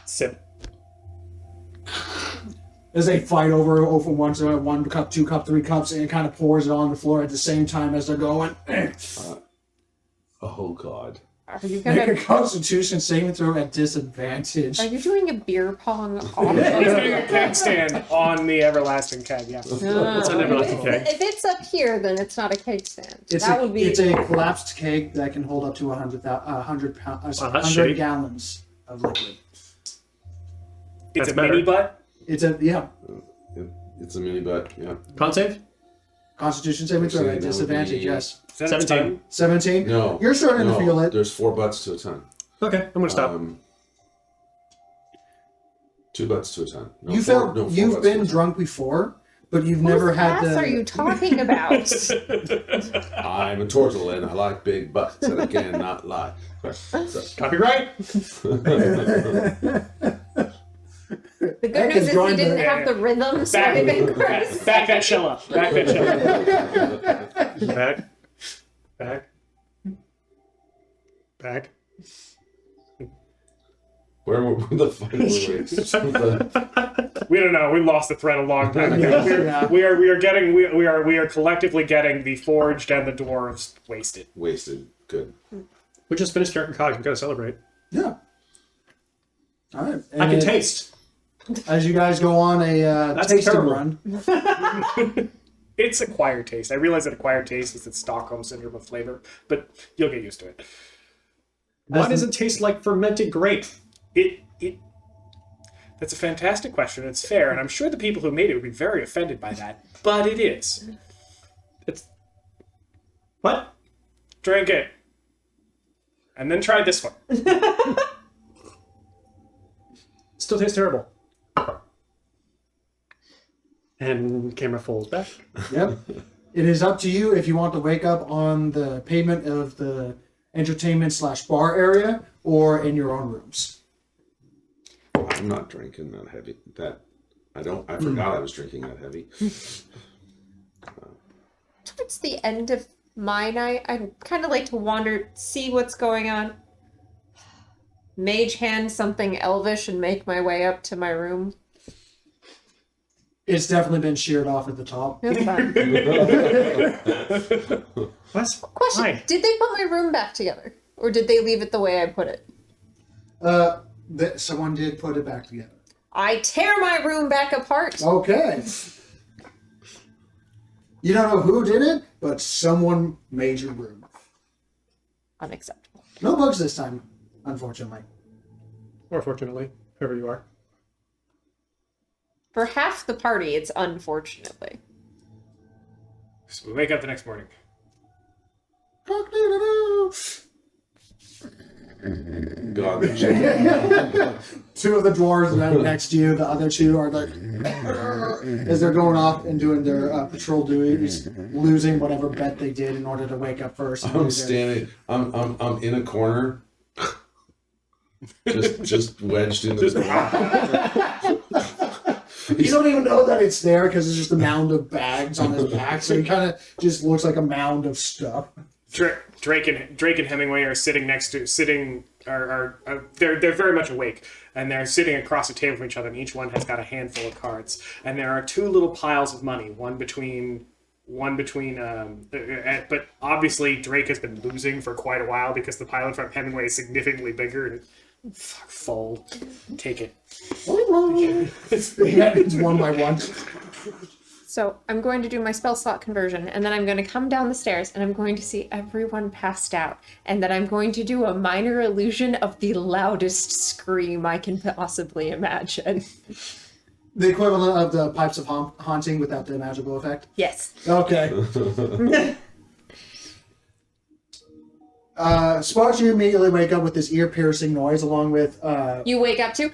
Sip. As they fight over one cup, 2 cup, 3 cups, and it kind of pours it on the floor at the same time as they're going. Oh God. Are you Make a gonna? Constitution saving throw at disadvantage. Are you doing a beer pong off? He's doing a keg stand on the everlasting keg. Yeah. It's an everlasting keg. If it's up here, then it's not a keg stand. It's a collapsed keg that can hold up to 100 shitty. gallons of liquid. It's That's a better. mini butt. It's a It's a mini butt. Yeah. Con save? Constitution saving throw at That would disadvantage. be- Yes, 17. 17. No. You're starting to feel it. There's 4 butts to a ton. Okay, I'm gonna stop. 2 butts to a ton. No, You four- felt no, 4 you've butts to been a ton. drunk before, but you've Whose never had ass the. are you talking about? I'm a turtle and I like big butts and I cannot lie. So, Copyright. The good I news can is we join didn't the- have the rhythm, so I didn't gross. Back that shell up. Back that shell up. Back. where the fuck were we? We don't know. We lost the thread a long time ago. Yeah. We are collectively getting the forged and the dwarves wasted. Wasted. Good. We just finished Ark of Cogs. We gotta celebrate. Yeah. All right. I can And taste. as you guys go on a That's tasting terrible. run. It's acquired taste. I realize that acquired taste is the Stockholm syndrome of flavor, but you'll get used to it. Why does it taste like fermented grape? That's a fantastic question. It's fair, and I'm sure the people who made it would be very offended by that. But it is. It's what? Drink it, and then try this one. Still tastes terrible. And camera folds back. Yep. It is up to you if you want to wake up on the pavement of the entertainment/bar area or in your own rooms. I'm not drinking that heavy. I forgot I was drinking that heavy. Towards the end of my night, I'd kind of like to wander, see what's going on. Mage hand something elvish and make my way up to my room. It's definitely been sheared off at the top. That's fine. What? Question: Why? did they put my room back together, or did they leave it the way I put it? Someone did put it back together. I tear my room back apart. Okay. You don't know who did it, but someone made your room. Unacceptable. No bugs this time, unfortunately. Or fortunately, whoever you are. For half the party, it's unfortunately. So we wake up the next morning. God, the chicken. Two of the dwarves right next to you, the other two are like, as they're going off and doing their patrol duties, losing whatever bet they did in order to wake up first. I'm standing. I'm in a corner. just wedged in the. You don't even know that it's there because it's just a mound of bags on his back, so he kind of just looks like a mound of stuff. Drake and Hemingway are they're very much awake, and they're sitting across the table from each other, and each one has got a handful of cards, and there are 2 little piles of money, one between but obviously Drake has been losing for quite a while because the pile in front of Hemingway is significantly bigger, and fold, take it. Yeah, it's one by one. So I'm going to do my spell slot conversion, and then I'm going to come down the stairs, and I'm going to see everyone passed out, and then I'm going to do a minor illusion of the loudest scream I can possibly imagine. The equivalent of the pipes of haunting without the magical effect? Yes. Okay. Sparks, you immediately wake up with this ear-piercing noise along with... You wake up to...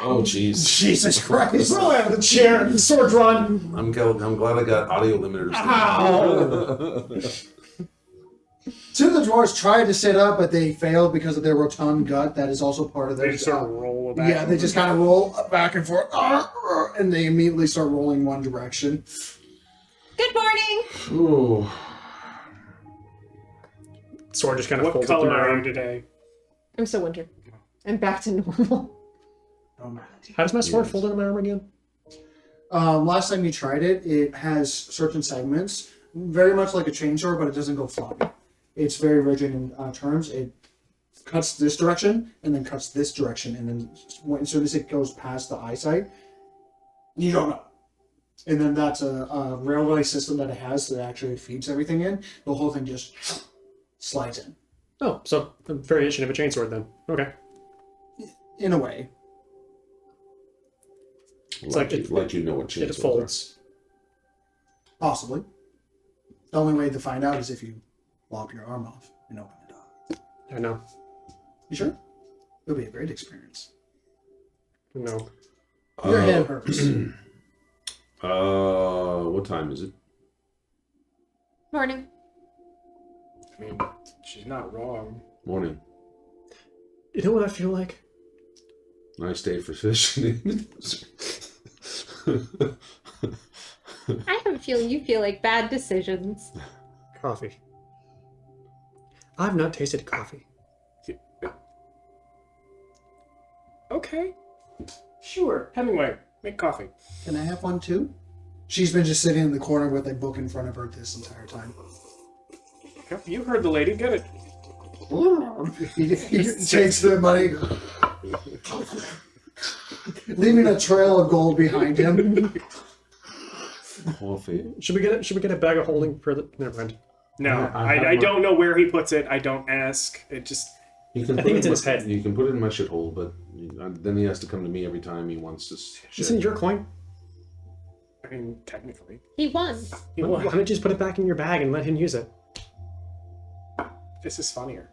Oh, jeez. Jesus Christ. Roll out of the chair, sword drawn. I'm glad I got audio limiters. Two of the dwarves tried to sit up, but they failed because of their rotund gut. That is also part of their... They just sort of roll back. Yeah, they just kind of roll back and forth, and they immediately start rolling one direction. Good morning! Ooh. Sword just kind of What folds up color to my are you arm. today? I'm still winter. I'm back to normal. Oh, man. How does my sword fold into my arm again? Last time you tried it, it has certain segments, very much like a chainsaw, but it doesn't go floppy. It's very rigid in terms. It cuts this direction, and then cuts this direction, and then as soon as it goes past the eyesight, you don't know. And then that's a railway system that it has that actually feeds everything in. The whole thing just slides in. Oh, so a variation of a chainsword then. Okay. In a way. It's like you know what It chainsaws folds. Possibly. The only way to find out is if you lop your arm off and open it up. I know. You sure? It'll be a great experience. No. Your head hurts. What time is it? Morning. I mean, she's not wrong. Morning. You know what I feel like? Nice day for fishing. I have a feeling you feel like bad decisions. Coffee. I've not tasted coffee. Okay. Sure. Hemingway, make coffee. Can I have one too? She's been just sitting in the corner with a book in front of her this entire time. Yep, you heard the lady. Get it. He takes the money, leaving a trail of gold behind him. Coffee. Should we get a bag of holding for the? Never mind. No, I have I one. don't know where he puts it. I don't ask. It just... You can I put think it it's in his head. You can put it in my shithole, but then he has to come to me every time he wants to. Isn't it your coin? I mean, technically. He won. He Why won. don't you just put it back in your bag and let him use it? This is funnier.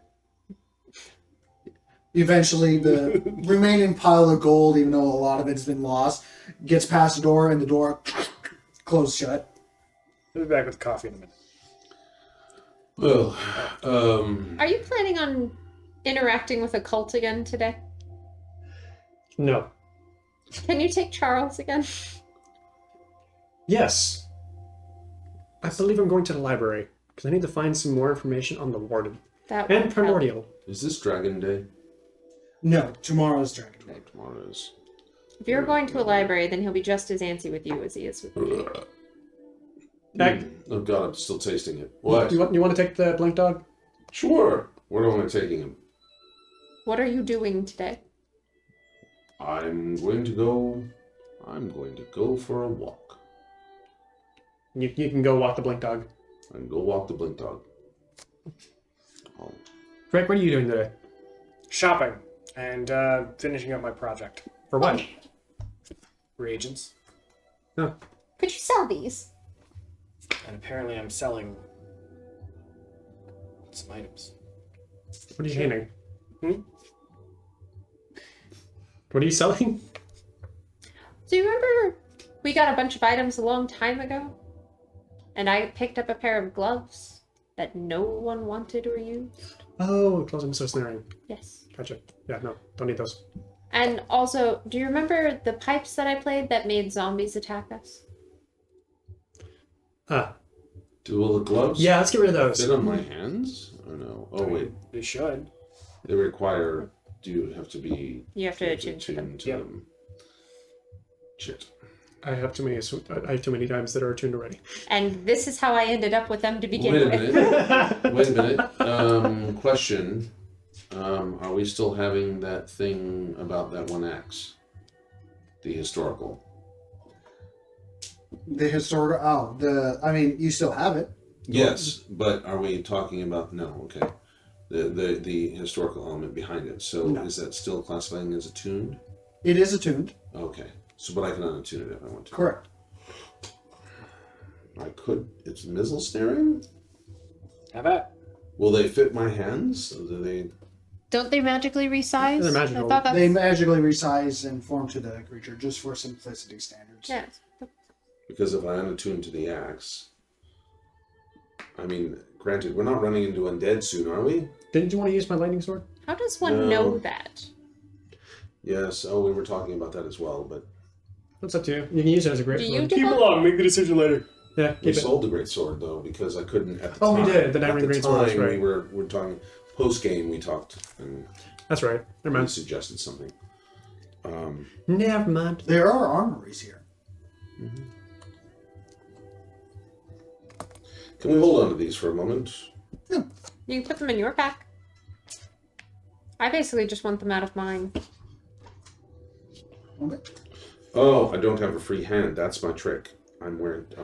Eventually, the remaining pile of gold, even though a lot of it has been lost, gets past the door, and the door closed shut. I'll be back with coffee in a minute. Well, Are you planning on interacting with a cult again today? No. Can you take Charles again? Yes. I believe I'm going to the library because I need to find some more information on the warden That and won't help. primordial. is this Dragon Day? No, tomorrow's Dragon Day. Tomorrow is. If you're going to a library, then he'll be just as antsy with you as he is with me. Heck. Oh god, I'm still tasting it. What? You want to take the blink dog? Sure. Where am I taking him? What are you doing today? I'm going to go for a walk. You can go walk the blink dog. I can go walk the blink dog. Oh. Drake, what are you doing today? Shopping and finishing up my project. For what? Reagents. No. Could you sell these? And apparently I'm selling some items. What are you painting? Hmm? What are you selling? Do you remember we got a bunch of items a long time ago? And I picked up a pair of gloves that no one wanted or used? Oh, close and so snaring. Yes. Gotcha. Yeah, no, don't need those. And also, do you remember the pipes that I played that made zombies attack us? Do all the gloves Yeah, let's get rid of those. fit on my hands? Or no? Oh wait, They should. they require. Do you have to be? You have to attune to them. attuned to Yep. them? Shit. I have too many times that are attuned already. And this is how I ended up with them to begin Wait a with. minute. Wait a minute. Question. Are we still having that thing about that one axe? The historical. The historical. I mean, you still have it. Yes, but are we talking about okay? The historical element behind it. So No. is that still classifying as attuned? It is attuned. Okay. So, but I can unattune it if I want to. Correct. I could. It's missile snaring. How about? Will they fit my hands? Do they? Don't they magically resize? They're magical. I thought that's... They magically resize and form to the creature just for simplicity standards. Yeah. Because if I unattune to the axe, I mean, granted, we're not running into undead soon, are we? Didn't you want to use my lightning sword? How does one No. know that? Yes. Oh, we were talking about that as well, but That's up to you. You can use it as a great Do sword. you do Keep that? along. Make the decision later. Yeah, we keep it. sold the great sword though because I couldn't at the Oh, we time. did, the At Diamond the Great Sword, that's time, right. we're talking post game. We talked and That's right. Never he mind. suggested something. Never mind. There are armories here. Can we hold on to these for a moment? You can put them in your pack. I basically just want them out of mine. Okay. Oh, I don't have a free hand. That's my trick. I'm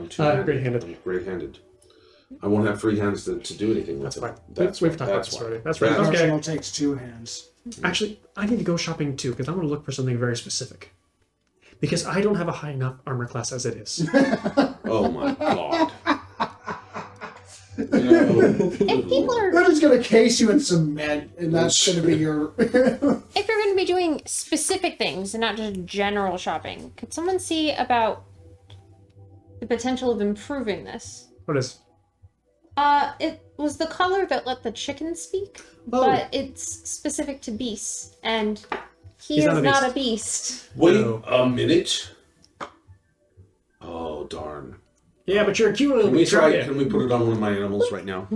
two-handed. Great-handed. I'm great-handed. I won't have free hands to do anything with That's it. fine. That's We've why. talked about That's this why. already. That's right. That's Okay. Arsenal takes 2 hands. Actually, I need to go shopping too because I want to look for something very specific. Because I don't have a high enough armor class as it is. Oh my god. If people are, They're just gonna case you in cement, and that's gonna be your. if you're going to be doing specific things and not just general shopping, could someone see about the potential of improving this? What is? It was the color that let the chicken speak, but it's specific to beasts, and he He's is not a not beast. a beast. Wait No. a minute. Oh darn. Yeah, but you're a cute little Can we try? bit. Can we put it on one of my animals right now?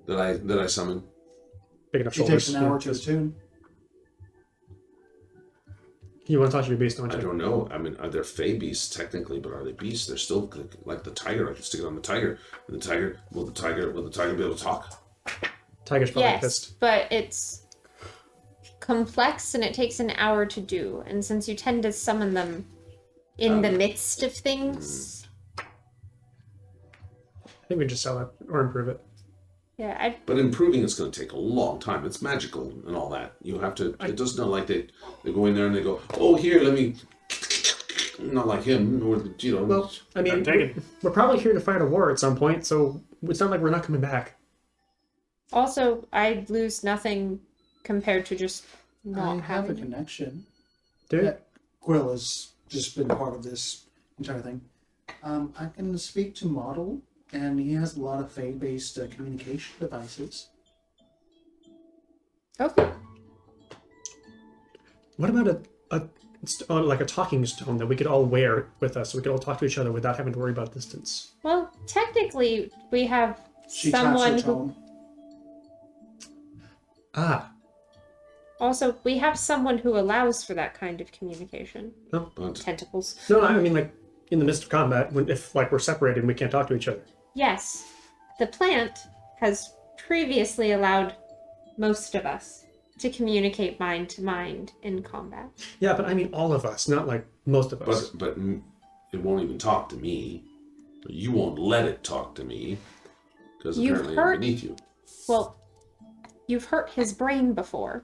That I summon. Big enough It shoulders. takes an hour to attune. You want to talk to your beast, don't I you? don't know. I mean, they're fey beasts technically, but are they beasts? They're still like the tiger. I can stick it on the tiger. And will the tiger be able to talk? Tiger's probably Yes, pissed. but it's complex and it takes an hour to do, and since you tend to summon them in the midst of things, I think we just sell it or improve it. yeah, I But improving is going to take a long time. It's magical and all that. You have to. It doesn't know like they go in there and they go, oh here, let me. Not like him, or you know. Well, I mean, Take it. we're probably here to fight a war at some point, so it's not like we're not coming back. also I'd lose nothing compared to just I not have a having it. connection. Dude, Yeah. Quill has just been part of this entire thing. I can speak to Model, and he has a lot of Fey-based communication devices. Okay. what about like a talking stone that we could all wear with us, so we could all talk to each other without having to worry about distance? Well, technically, we have She taps her someone who tone. Ah, also we have someone who allows for that kind of communication. But Tentacles. no, I mean like in the midst of combat, if like we're separated and we can't talk to each other. Yes, the plant has previously allowed most of us to communicate mind to mind in combat. Yeah, but I mean all of us, not like most of us. but it won't even talk to me. You won't let it talk to me because You've apparently heard- I'm beneath you. Well, you've hurt his brain before.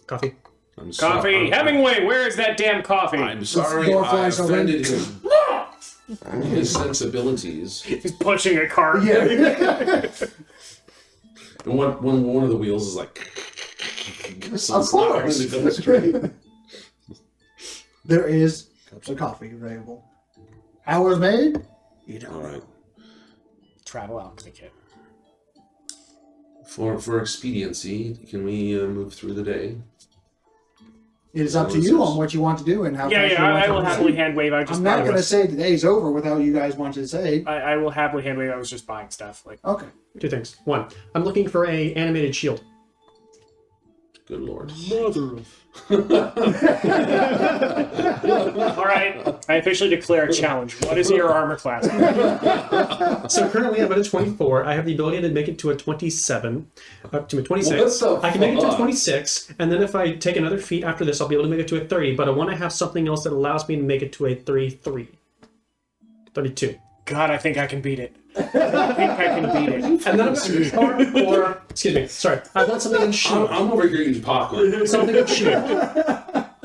Coffee. I'm Coffee. sorry. Hemingway, where is that damn coffee? I'm sorry. door I flies open. offended his sensibilities. He's pushing a cart. Yeah. And one of the wheels is like. So Of it's not course. going to go straight. There is cups of coffee available. Hours made? You don't All know. right. Travel alchemy kit. For expediency, can we move through the day? It is up to you on what you want to do and how Yeah, fast yeah, you want I to will proceed. happily hand wave. I just I'm not buy going to was- say today's over without you guys wanting to say. I will happily hand wave. I was just buying stuff. Like, Okay. Two things. One, I'm looking for a animated shield. Good lord. all right, I officially declare a challenge. What is your armor class? So currently I'm at a 24. I have the ability to make it to a 27, up to a 26. What the I can make it to a fuck? 26, and then if I take another feat after this, I'll be able to make it to a 30. But I want to have something else that allows me to make it to a 33, 32. God, I think I can beat it. I think I can beat it. And then I'm going to start for. Excuse me. Sorry. I want something in shield. I'm over here eating popcorn. Something of shield.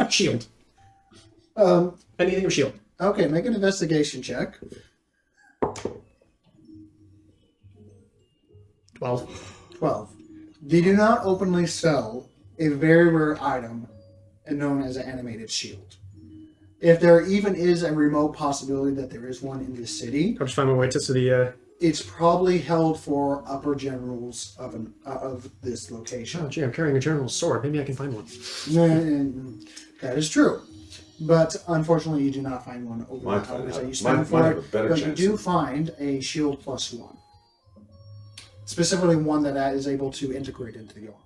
Shield. Anything of shield. Okay, make an investigation check. 12. 12. They do not openly sell a very rare item known as an animated shield. If there even is a remote possibility that there is one in this city, I'll just find my way to the. it's probably held for upper generals of this location. Oh, gee, I'm carrying a general's sword. Maybe I can find one. And that is true. But unfortunately, you do not find one over Might the hours that you might spend have for a it. better But you chance. do find a shield +1. Specifically one that is able to integrate into the arm.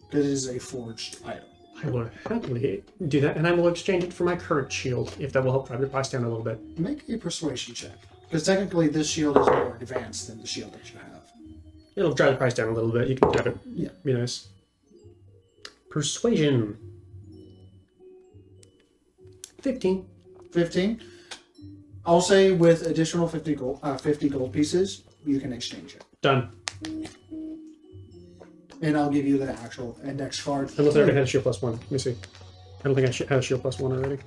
Because it is a forged item. I will happily do that, and I will exchange it for my current shield, if that will help drive the price down a little bit. Make a persuasion check. Because technically this shield is more advanced than the shield that you have. It'll drive the price down a little bit. You can have it. Yeah. Be nice. Persuasion. 15. 15. I'll say with additional 50 gold pieces, you can exchange it. Done. And I'll give you the actual index card. Unless I already had a shield +1. Let me see. I don't think I had a shield +1 already.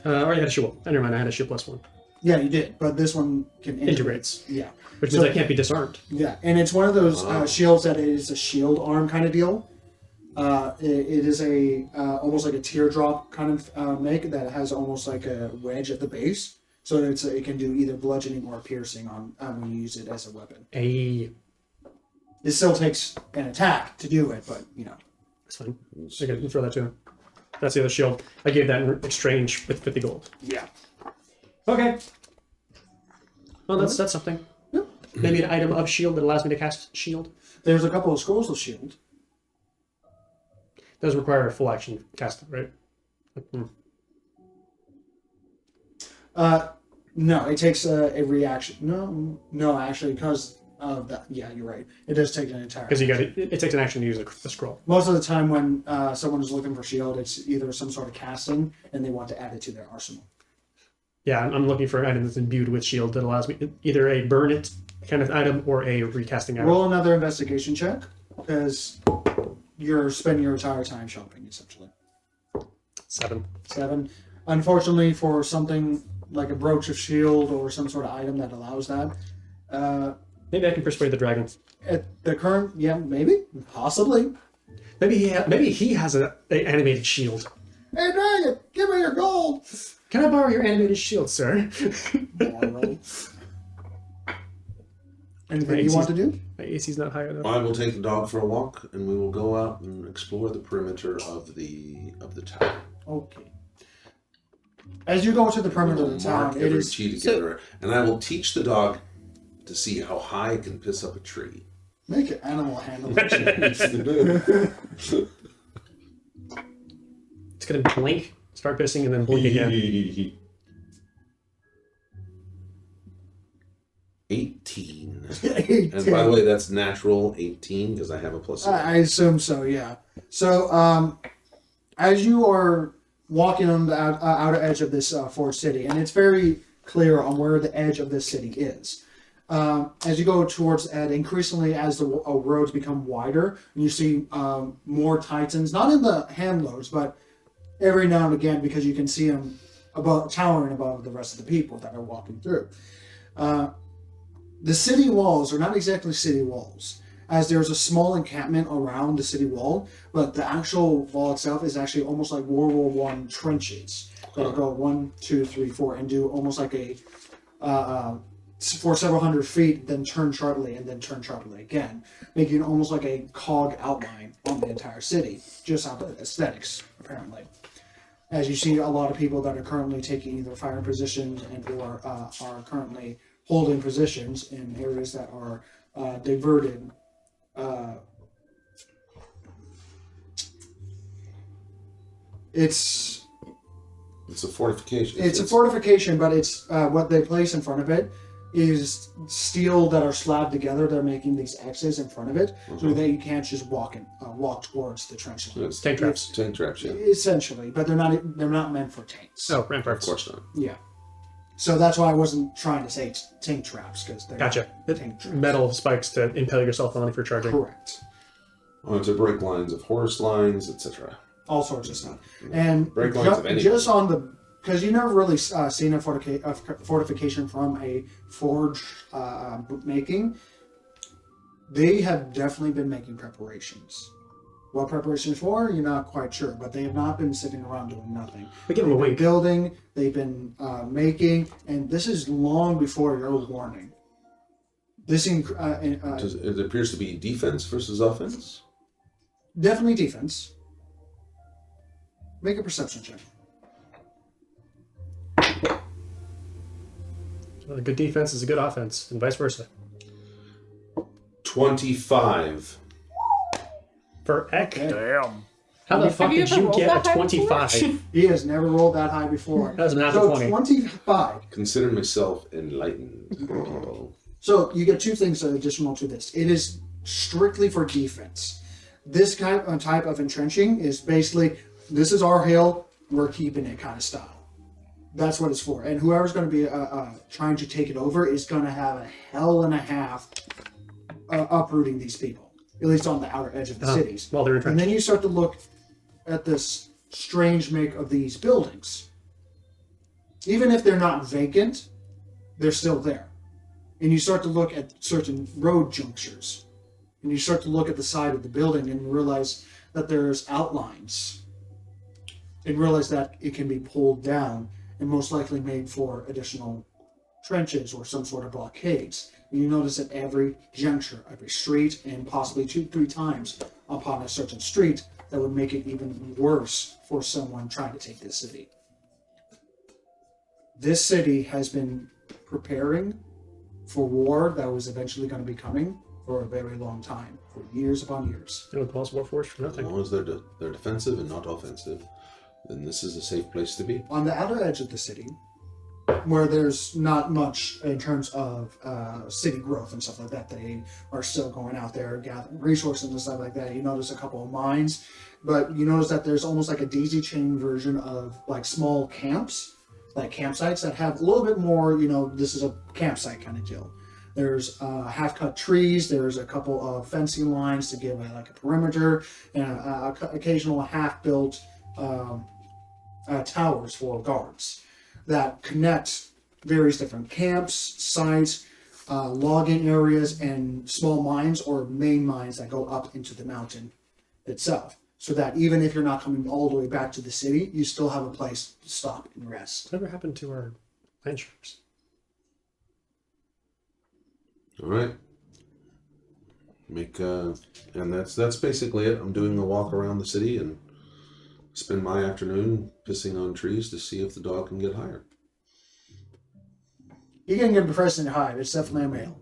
I already had a shield. Never mind, I had a shield +1. Yeah, you did, but this one can integrate. Integrates. Yeah. Which means So- I can't be disarmed. Yeah, and it's one of those shields that is a shield arm kind of deal. It is a almost like a teardrop kind of make that has almost like a wedge at the base, so it can do either bludgeoning or piercing on when you use it as a weapon. Hey, It still takes an attack to do it, but you know. that's fine. I can throw that too. That's the other shield. I gave that in exchange with 50 gold. Yeah. Okay. Well, that's something. Yep. Maybe an item of shield that allows me to cast shield. There's a couple of scrolls of shield. Does require a full action cast, right? No, it takes a reaction. No, actually, because of that. Yeah, you're right. It does take an entire. Because it takes an action to use a scroll. Most of the time, when someone is looking for shield, it's either some sort of casting, and they want to add it to their arsenal. Yeah, I'm looking for an item that's imbued with shield that allows me either a burn it kind of item or a recasting item. Roll another investigation check, because you're spending your entire time shopping, essentially. 7. 7. Unfortunately, for something like a brooch of shield or some sort of item that allows that, Maybe I can persuade the dragon. at the current, yeah, maybe, possibly. Maybe he has an animated shield. Hey, dragon, give me your gold. Can I borrow your animated shield, sir? Anything you want to do? My AC's not high enough. I will take the dog for a walk, and we will go out and explore the perimeter of the town. Okay. As you go to the perimeter of the Mark town, it every is. T together, and I will teach the dog to see how high it can piss up a tree. Make an animal handling check. It's gonna blink, start pissing, and then blink again. 18. And by the way, that's natural 18 because I have a plus. I assume so, yeah. So, as you are walking on the outer edge of this Fort City, and it's very clear on where the edge of this city is. As you go towards Ed, increasingly as the roads become wider, and you see more Titans, not in the hand loads, but every now and again, because you can see them towering above the rest of the people that are walking through. The city walls are not exactly city walls, as there's a small encampment around the city wall, but the actual wall itself is actually almost like World War I trenches that go 1, 2, 3, 4, and do almost like a for several hundred feet, then turn sharply, and then turn sharply again, making almost like a cog outline on the entire city, just out of aesthetics, apparently. As you see a lot of people that are currently taking either firing positions and or are currently holding positions in areas that are diverted. It's a fortification. It's a fortification, but it's what they place in front of it is steel that are slabbed together. They're making these X's in front of it so that you can't just walk towards the trench line. It's Tank traps. Tank traps, yeah. Essentially, but they're not meant for tanks. Oh, Of ramparts. course not. Yeah. So that's why I wasn't trying to say tank traps because they're Gotcha. not tank traps. Metal spikes to impale yourself on if you're charging. Correct. To break lines of horse lines, etc. All sorts of stuff. And Break lines of anything. just on the because you never really seen a fortification from a forge making. They have definitely been making preparations. What preparations for? You're not quite sure, but they have not been sitting around doing nothing. We give them a They've been week. building, they've been making, and this is long before your warning. This It appears to be defense versus offense. definitely defense. Make a perception check. A good defense is a good offense, and vice versa. 25. For Eck, Damn. how the fuck you did ever you rolled get that a high 25? He has never rolled that high before. That was a natural So 20. 25. Consider myself enlightened, people. So you get two things additional to this. It is strictly for defense. This type of entrenching is basically, this is our hill, we're keeping it kind of style. That's what it's for. And whoever's going to be trying to take it over is going to have a hell and a half uprooting these people, at least on the outer edge of the cities. While they're And entrenched. then you start to look at this strange make of these buildings. Even if they're not vacant, they're still there. And you start to look at certain road junctures. And you start to look at the side of the building and realize that there's outlines. And realize that it can be pulled down and most likely made for additional trenches or some sort of blockades. And you notice at every juncture, every street, and possibly 2-3 times upon a certain street, that would make it even worse for someone trying to take this city. This city has been preparing for war that was eventually going to be coming for a very long time, for years upon years. It would cause Warforged for As nothing. long as they're defensive and not offensive, then this is a safe place to be. On the outer edge of the city, where there's not much in terms of city growth and stuff like that, they are still going out there gathering resources and stuff like that. You notice a couple of mines, but you notice that there's almost like a daisy chain version of like small camps, like campsites that have a little bit more, this is a campsite kind of deal. There's half-cut trees. There's a couple of fencing lines to give like a perimeter, and occasional half-built towers for guards that connect various different camps, sites, logging areas, and small mines or main mines that go up into the mountain itself. So that even if you're not coming all the way back to the city, you still have a place to stop and rest. Whatever happened to our land sharks? All right. And that's basically it. I'm doing a walk around the city and spend my afternoon pissing on trees to see if the dog can get higher. You can get depressed and hide. It's definitely a male.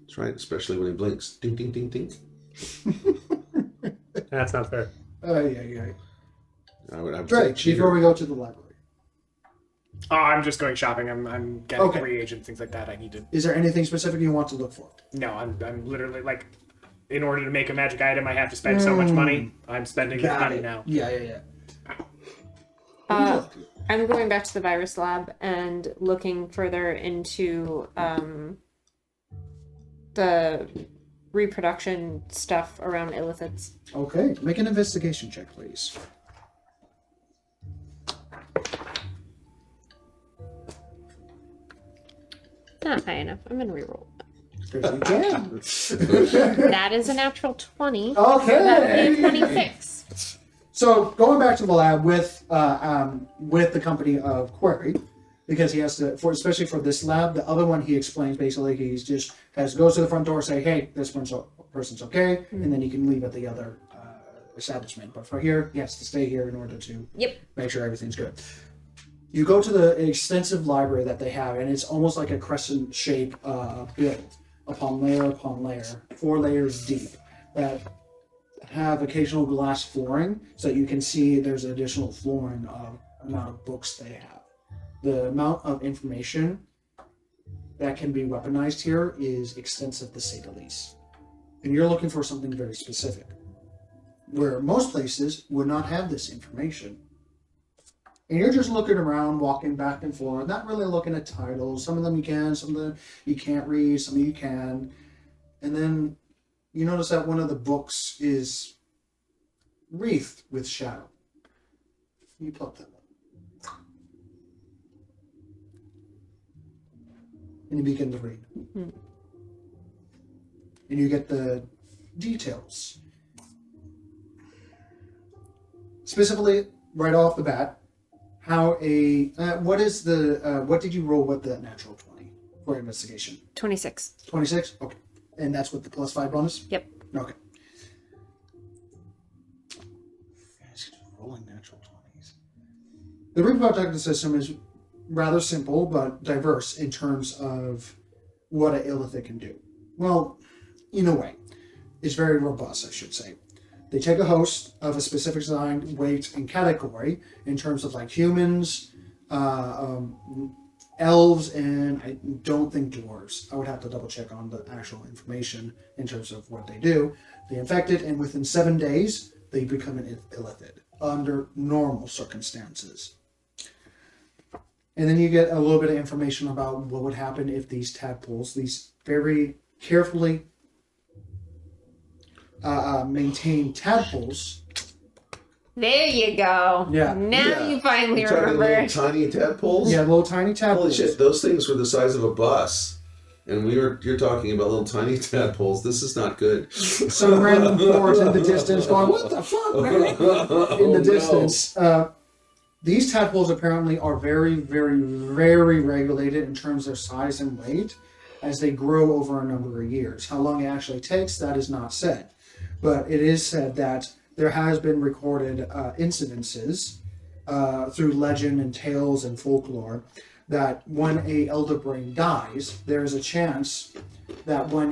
That's right, especially when he blinks. Ding, ding, ding, ding. That's not fair. Yeah. I would Drake, say before we go to the library, Oh, I'm just going shopping. I'm getting Okay. reagents, things like that. I need to. is there anything specific you want to look for? No, I'm literally like, in order to make a magic item, I have to spend so much money. I'm spending that money now. Yeah. I'm going back to the virus lab and looking further into the reproduction stuff around illithids. Okay, make an investigation check, please. Not high enough. I'm gonna reroll. Because you can. That is a natural 20. Okay. That would be a 26. So going back to the lab with the company of Query, because he has to, especially for this lab, the other one he explains basically he's just goes to the front door, say, hey, this person's okay, and then he can leave at the other establishment. But for here, he has to stay here in order to make sure everything's good. You go to the extensive library that they have, and it's almost like a crescent shape build upon layer, 4 layers deep, that have occasional glass flooring, so that you can see there's additional flooring amount of books they have. The amount of information that can be weaponized here is extensive, to say the least. And you're looking for something very specific, where most places would not have this information. And you're just looking around, walking back and forth, not really looking at titles. Some of them you can, some of them you can't read, some of you can. And then you notice that one of the books is wreathed with shadow. You pluck that one. And you begin to read. Mm-hmm. And you get the details. Specifically, right off the bat, how what did you roll with the natural 20 for investigation? 26. 26? Okay. And that's with the +5 bonus? Yep. Okay. Guys, rolling natural 20s. The reproductive tactical system is rather simple but diverse in terms of what an illithid can do. Well, in a way, it's very robust, I should say. They take a host of a specific design, weight, and category in terms of like humans, elves, and I don't think dwarves. I would have to double check on the actual information in terms of what they do. They infect it, and within 7 days, they become an illithid under normal circumstances. And then you get a little bit of information about what would happen if these tadpoles, these very carefully maintained tadpoles. There you go. Yeah. Now Yeah. you finally You're talking remember. little tiny tadpoles? Yeah, little tiny Holy tadpoles. shit, those things were the size of a bus. And you're talking about little tiny tadpoles. This is not good. Some random forest in the distance going, what the fuck, man? In the distance. These tadpoles apparently are very, very, very regulated in terms of their size and weight as they grow over a number of years. How long it actually takes, that is not said. But it is said that there has been recorded incidences through legend and tales and folklore that when a elder brain dies, there is a chance that when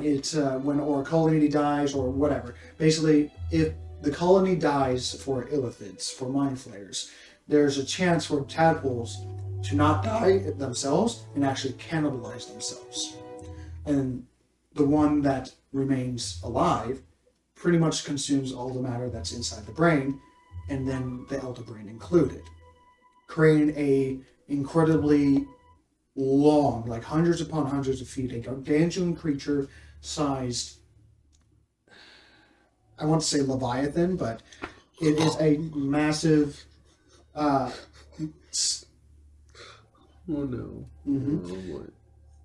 or a colony dies or whatever, basically if the colony dies for illithids, for mind flayers, there's a chance for tadpoles to not die themselves and actually cannibalize themselves. And the one that remains alive pretty much consumes all the matter that's inside the brain, and then the elder brain included, creating a incredibly long, like hundreds upon hundreds of feet, a gargantuan creature sized, I want to say Leviathan, but it is a massive Oh no. Mhm. Oh boy.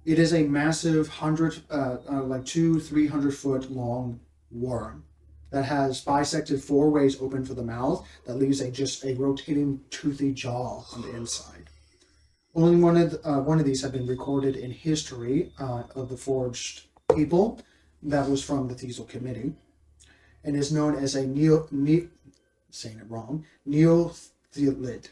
It is a massive 200-300 foot long worm that has bisected 4 ways open for the mouth that leaves just a rotating toothy jaw on the inside. Only one of these have been recorded in history of the Forged people. That was from the Thiesel Committee, and is known as a neothelid. Neothelid.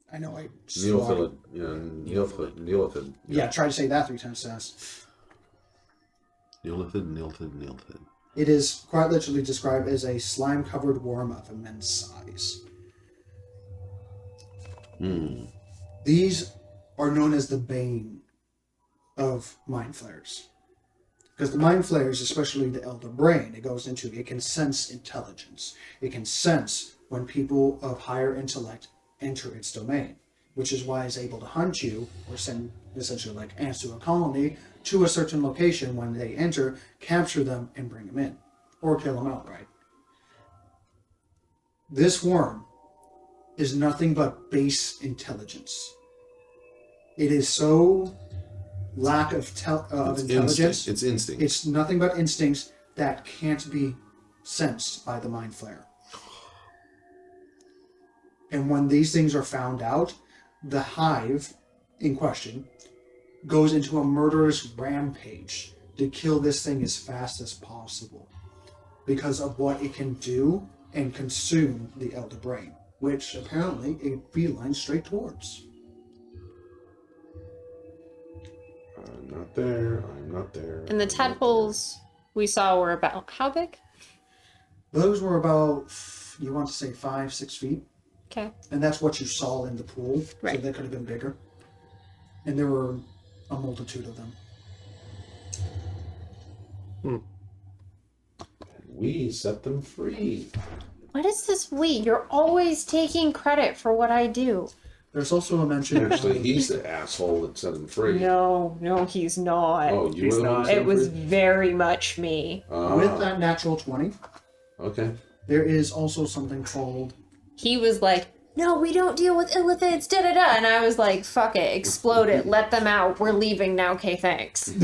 I know I Neophyllid. Yeah, neolithid. Yeah, try to say that 3 times fast. Neolithid. It is quite literally described as a slime-covered worm of immense size. These are known as the bane of mind flayers. Because the mind flayers, especially the elder brain, it can sense intelligence. It can sense when people of higher intellect enter its domain, which is why it's able to hunt you or send essentially like ants to a colony to a certain location when they enter, capture them and bring them in, or kill them outright. This worm is nothing but base intelligence. It is so lack of intelligence. It's instinct. It's nothing but instincts that can't be sensed by the mind flayer. And when these things are found out, the hive in question goes into a murderous rampage to kill this thing as fast as possible because of what it can do and consume the elder brain, which apparently it beelines straight towards. I'm not there. And the tadpoles we saw were about how big? Those were about you want to say 5-6 feet. Okay. And that's what you saw in the pool. Right. So they could have been bigger. And there were a multitude of them. We set them free. What is this we? You're always taking credit for what I do. There's also a mention. Actually, he's the asshole that set them free. No, he's not. Oh, you He's were the one not. that set It them was free? very much me. With that natural 20, Okay. there is also something called. He was like, no, we don't deal with illithids, da-da-da. And I was like, fuck it, explode it, let them out. We're leaving now, okay, thanks. And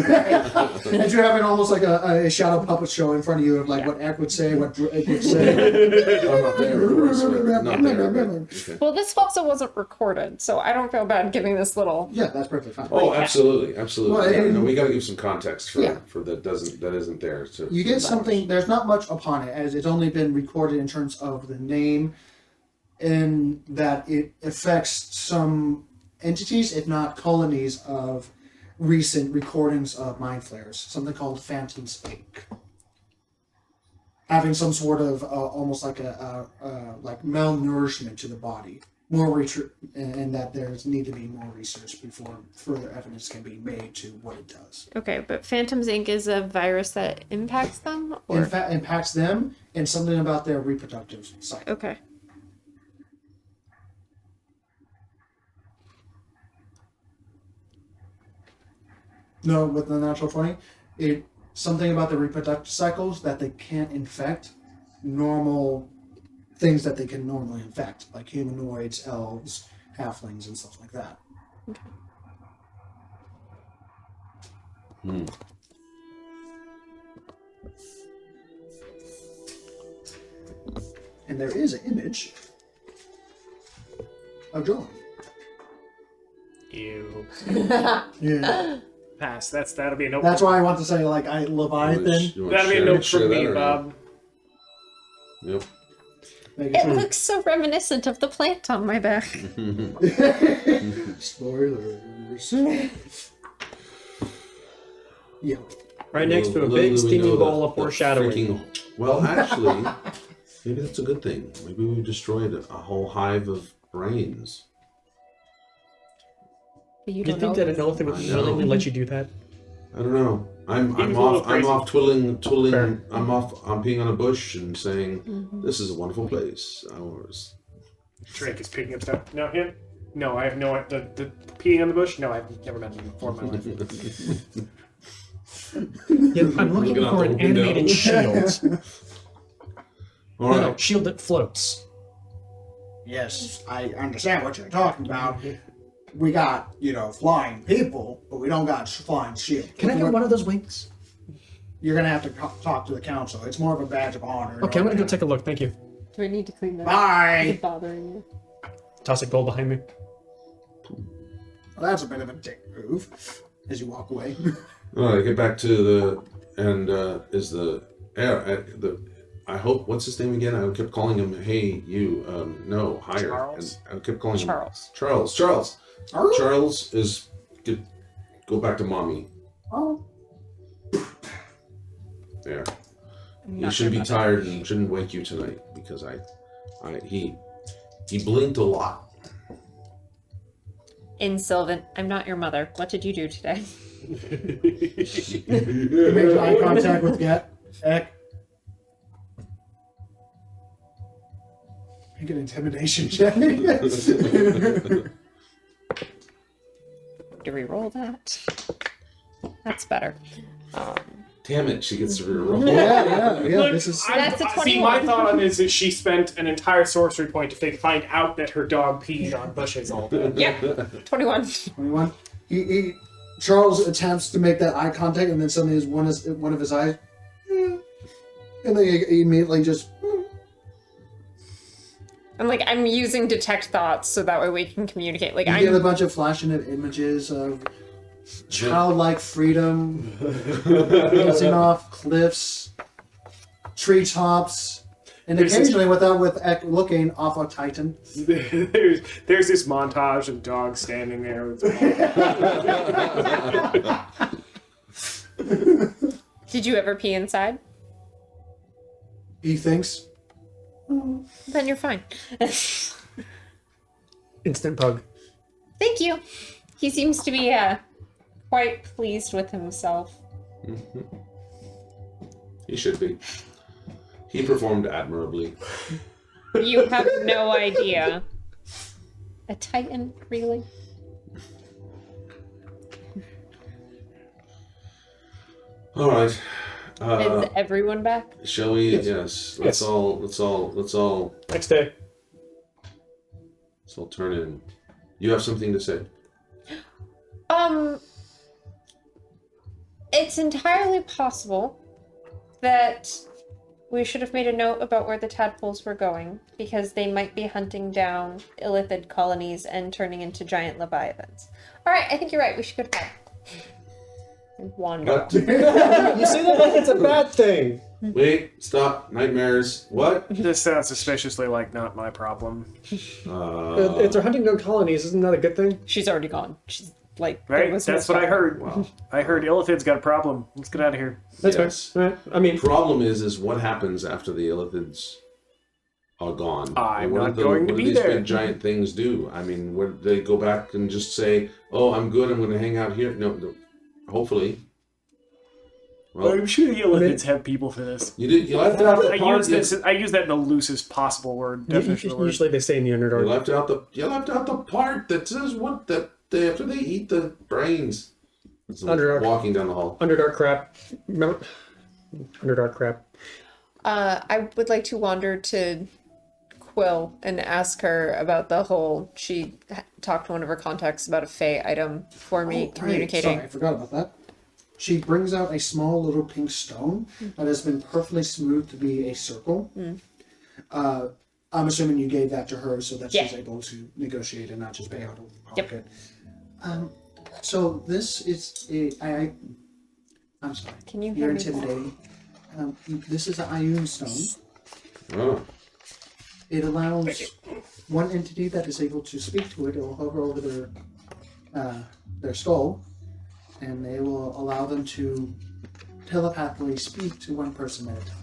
you're having almost like a shadow puppet show in front of you of like what Eck would say, what Drake would say. I'm not there. Not there. but- Okay. Well, this also wasn't recorded, so I don't feel bad giving this little... Yeah, that's perfectly fine. Oh, absolutely, absolutely. Well, and- no, we got to give some context for Yeah. that isn't there. So You get something, there's not much upon it, as it's only been recorded in terms of the name, and that it affects some entities, if not colonies, of recent recordings of mind flares. Something called Phantom's Ache. Having some sort of almost like like malnourishment to the body. And that there's need to be more research before further evidence can be made to what it does. Okay, but Phantom's Ink is a virus that impacts them? Or... In fact, impacts them and something about their reproductive cycle. Okay. No, with the natural 20, it something about the reproductive cycles that they can't infect normal things that they can normally infect, like humanoids, elves, halflings, and stuff like that. And there is an image of John. Ew. Yeah. Pass. That'll be a note. That's why I want to say, like, Leviathan. You wanna That'll be a share- note share from that me, or not? Bob. Yep. Make It looks so reminiscent of the plant on my back. Spoilers. Yeah. Right next to a Little big do we steamy know ball that- of that foreshadowing. Well, actually, maybe that's a good thing. Maybe we destroyed a whole hive of brains. You You think that an elephant would I know. willingly let you do that? I don't know. I'm Seems a little off. I'm crazy. off twiddling. Fair. I'm peeing on a bush and saying, "This is a wonderful place." Ours. Drake is picking up stuff. No, him? No, I have no... The peeing on the bush? No, I've never met him before in my life. Yeah, I'm looking Looking out for the an window. animated shield. All No, right. shield that floats. Yes, I understand what you're talking about. We got, flying people, but we don't got flying shield. Can I get one of those wings? You're gonna have to talk to the council. It's more of a badge of honor. Okay, I'm gonna go take a look. Thank you. Do I need to clean that? Bye. Is it bothering you? Toss a gold behind me. Well, that's a bit of a dick move as you walk away. All right. Get back to is the I hope, what's his name again? I kept calling him, hey, you, no, higher. Charles? And I kept calling Charles. him Charles. Charles is good. Go back to mommy. Oh. There. I'm You not should sure be about tired and shouldn't wake you tonight because he blinked a lot. Sylvan, I'm not your mother. What did you do today? You make eye contact with Eck. Make an intimidation check. Do we roll that? That's better. Damn it, she gets to reroll. yeah. Look, This is. That's a See, my 21. thought on this is she spent an entire sorcery point if they could find out that her dog peed on bushes all day. Yep, 21. 21. Charles attempts to make that eye contact, and then suddenly one of his eyes, and then he immediately just. I'm using detect thoughts so that way we can communicate. You get a bunch of flashing of images of childlike freedom, bouncing off cliffs, treetops, and occasionally, with Eck looking, off a Titan. there's this montage of dogs standing there. Did you ever pee inside? He thinks, Then you're fine. Instant pug. Thank you. He seems to be quite pleased with himself. He should be. He performed admirably. You have no idea. A Titan, really? All right. Is everyone back? Shall we? Yes. Let's all Next day. turn in. You have something to say? It's entirely possible that we should have made a note about where the tadpoles were going, because they might be hunting down illithid colonies and turning into giant leviathans. Alright, I think you're right. We should go to bed. And wander off. You say that like it's a bad thing. Wait, stop. Nightmares. What? This sounds suspiciously like not my problem. If they're hunting down colonies, isn't that a good thing? She's already gone. She's like, Right? it was That's what I heard. Wow. I heard Illithid's got a problem. Let's get out of here. That's Yes. fair. Right. I mean, Problem is what happens after the illithids are gone? I'm What not do going to what do be these there. big giant things do? I mean, what, they go back and just say, "Oh, I'm good. I'm going to hang out here." No, hopefully. Well, I'm sure the Illithids have people for this. you left out the I part. use that in the loosest possible word definition of the word. usually they stay in the You Underdark. left out the part that says what that they after they eat the brains. It's like Underdark. walking down the hall. Underdark crap. Remember? Underdark crap. I would like to wander to Quill and ask her about the whole. She talked to one of her contacts about a Fey item for me, Right. communicating. Sorry, I forgot about that. She brings out a small little pink stone that has been perfectly smooth to be a circle. I'm assuming you gave that to her so that she's Yeah. able to negotiate and not just pay out of Yep. pocket. So this is I'm sorry. Can you You're hear me? intimidating. This is an Ioun stone. Oh, It allows one entity that is able to speak to it. It will hover over their skull, and they will allow them to telepathically speak to one person at a time.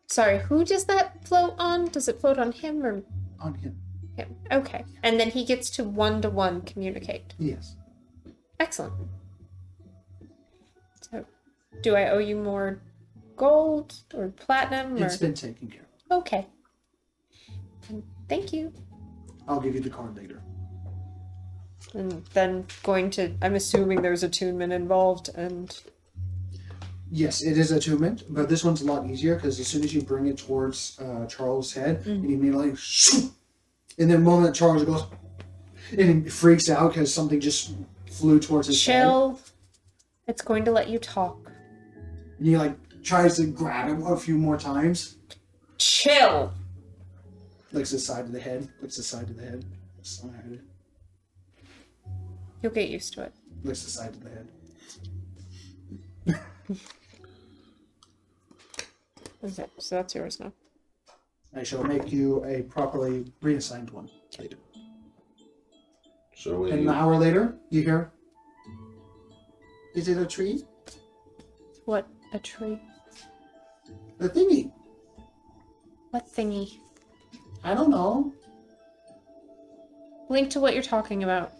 Sorry, who does that float on? Does it float on him or On him. him? Okay. And then he gets to one communicate. Yes. Excellent. So, do I owe you more gold or platinum? Or... It's been taken care of. Okay. Thank you. I'll give you the card later. And then I'm assuming there's attunement involved, and Yes, it is attunement, but this one's a lot easier because as soon as you bring it towards Charles' head, and he immediately, in the moment Charles goes, and he freaks out because something just flew towards his head. chill. It's going to let you talk. And he tries to grab him a few more times. Chill. Licks the side of the head. Licks the side of the head. Side. You'll get used to it. Licks the side of the head. Okay, so that's yours now. I shall make you a properly reassigned one later. so we. And an hour later, you hear, is it a tree? What a tree. The thingy. What thingy? I don't know. Link to what you're talking about.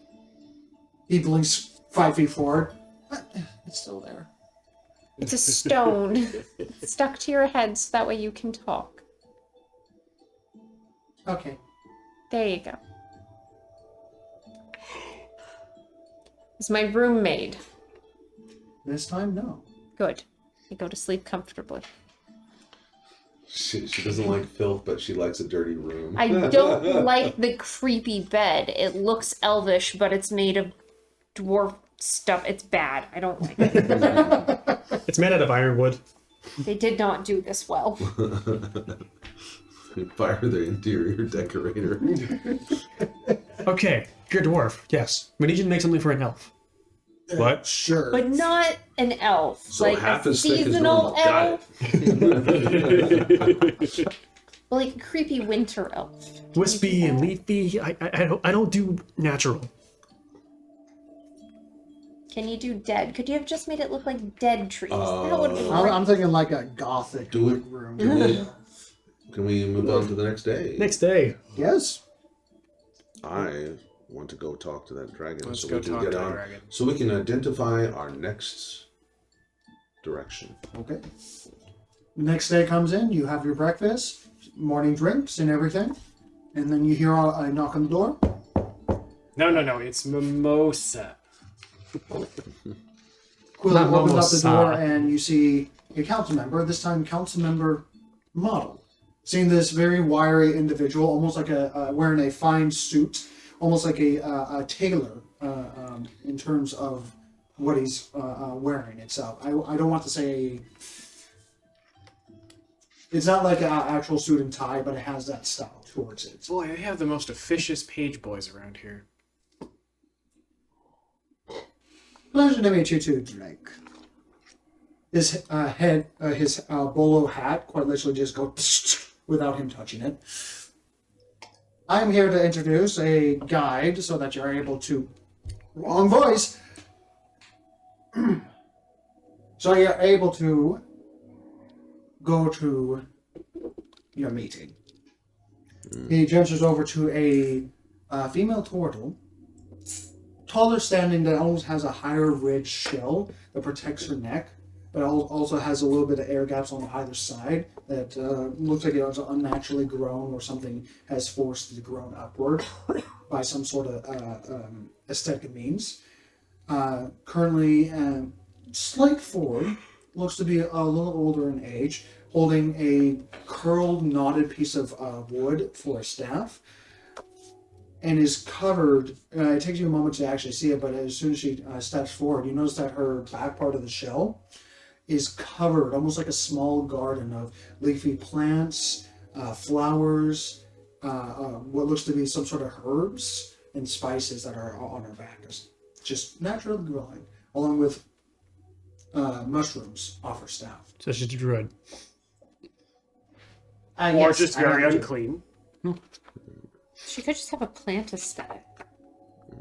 He blinks 5 feet forward. It's still there. It's a stone. Stuck to your head so that way you can talk. Okay. There you go. Is my room made? This time, no. Good. I go to sleep comfortably. She doesn't like filth, but she likes a dirty room. I don't like the creepy bed. It looks elvish, but it's made of dwarf stuff. It's bad. I don't like it. It's made out of ironwood. They did not do this well. Fire the interior decorator. Okay, you're a dwarf. Yes. We need you to make something for an elf. What? Sure. But not an elf. So like half a as thick as seasonal normal. Got elf. Like a creepy winter elf. Wispy and leafy. I don't do natural. Can you do dead? Could you have just made it look like dead trees? That would have been I'm thinking like a gothic Do it. room. can we move on to the next day? Next day. Yes. I want to go talk to that dragon Let's so go we can talk get to the on, dragon. so we can identify our next direction. Okay. Next day comes in, you have your breakfast, morning drinks, and everything. And then you hear a knock on the door. No, it's mimosa. Quill Not opens up the Momosa. door and you see a council member, this time council member model. Seeing this very wiry individual, almost like wearing a fine suit, almost like a tailor in terms of what he's wearing itself. I don't want to say it's not like an actual suit and tie, but it has that style towards it. Boy, they have the most officious page boys around here. Pleasure to meet you too, Drake. His his bolo hat quite literally just goes without him touching it. I am here to introduce a guide so that you're able to... Wrong voice! So you're able to go to your meeting. He gestures over to a female turtle, taller standing, that almost has a higher ridge shell that protects her neck, but also has a little bit of air gaps on either side that looks like it was unnaturally grown or something has forced it to grow upward by some sort of aesthetic means. Currently, slight forward, looks to be a little older in age, holding a curled, knotted piece of wood for a staff, and is covered. It takes you a moment to actually see it, but as soon as she steps forward, you notice that her back part of the shell is covered, almost like a small garden of leafy plants, flowers, what looks to be some sort of herbs and spices that are on her back, just naturally growing, along with mushrooms off her staff. So she's a druid. Or Yes, just I very have to. unclean. She could just have a plant aesthetic.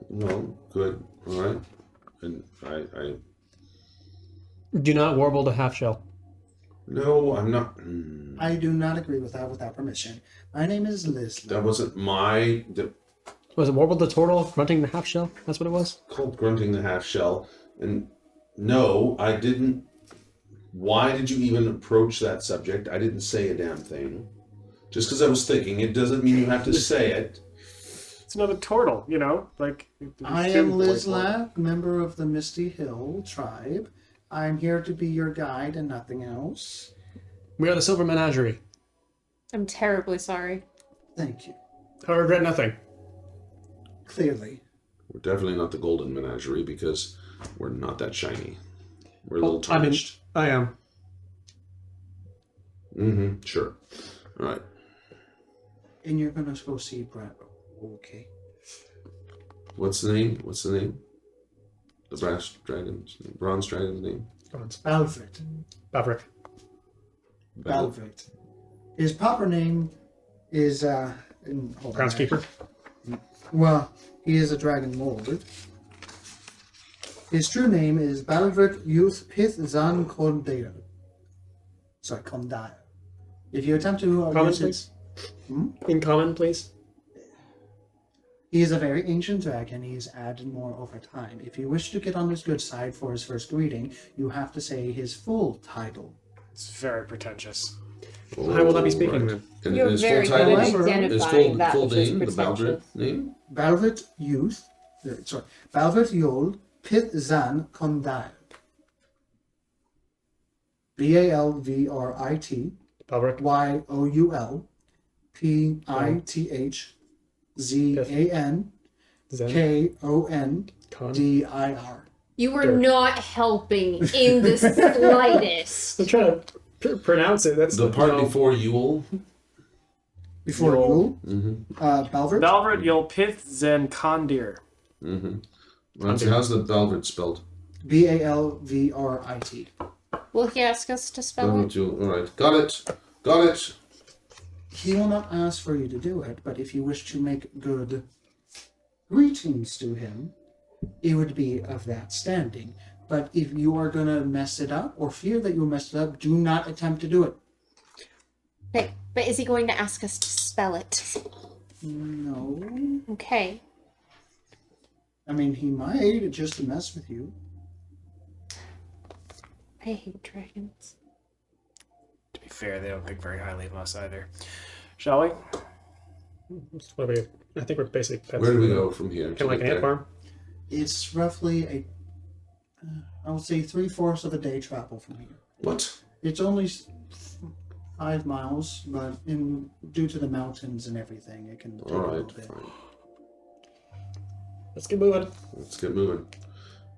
Well, good. All right. And I Do not warble the half shell. no, I'm not. I do not agree with that without permission. My name is Liz. That wasn't my. Was it warble the turtle grunting the half shell? That's what it was? Called grunting the half shell, and no, I didn't. Why did you even approach that subject? I didn't say a damn thing. Just because I was thinking, it doesn't mean you have to say it. It's another turtle, you know? Like, I am Liz Lack, member of the Misty Hill tribe. I'm here to be your guide and nothing else. We are the Silver Menagerie. I'm terribly sorry. Thank you. I regret nothing. Clearly. We're definitely not the Golden Menagerie because we're not that shiny. We're a little I mean, tarnished. I am. Sure. All right. And you're gonna go see Brad. Okay. What's the name? What's the name? The bronze dragon's name? Balvert. Baverick. Balvert. His proper name is hold on. Groundskeeper. Well, he is a dragon lord. His true name is Balvert Youth Pith Zan Kondale. Sorry, Kondale. If you attempt to Common, use please. it, In common, please. he is a very ancient dragon. He has added more over time. If you wish to get on his good side for his first greeting, you have to say his full title. It's very pretentious. I will not be speaking then. And You're his very full good title at However, is identifying that full which is name, the Baldric pretentious. name? Balvert Youth, Balvert Yol Pith Zan Kondale. Balvrit Baverick. YOULPITHZANKONDIR. You were not helping in the slightest. I'm trying to pronounce it. That's The part no. before Yule? Before Yol. Yule, Balvert. Balvert Yolpith Zen Kondir. How's the Balvert spelled? BALVRIT. Will he ask us to spell Balvert it? Yule. All right. Got it. Got it. He will not ask for you to do it, but if you wish to make good greetings to him, it would be of that standing. But if you are going to mess it up or fear that you'll mess it up, do not attempt to do it. Hey, But is he going to ask us to spell it? No. Okay. I mean, he might just to mess with you. I hate dragons. To be fair, they don't think very highly of us either. Shall we? What are we? I think we're basically. Where do we go from here? Kind of like an ant farm. It's roughly I would say 3/4 of a day travel from here. What? It's only 5 miles, but due to the mountains and everything, it can take a little bit. Fine. Let's get moving. Let's get moving.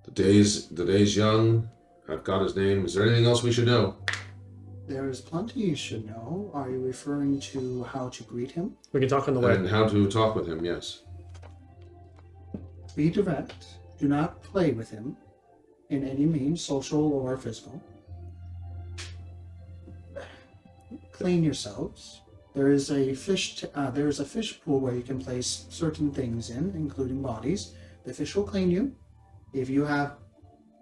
The day's young. I've got his name. Is there anything else we should know? There is plenty you should know. Are you referring to how to greet him? We can talk on the way. And how to talk with him, yes. Be direct. Do not play with him in any means, social or physical. Clean yourselves. There is a fish pool where you can place certain things in, including bodies. The fish will clean you. If you have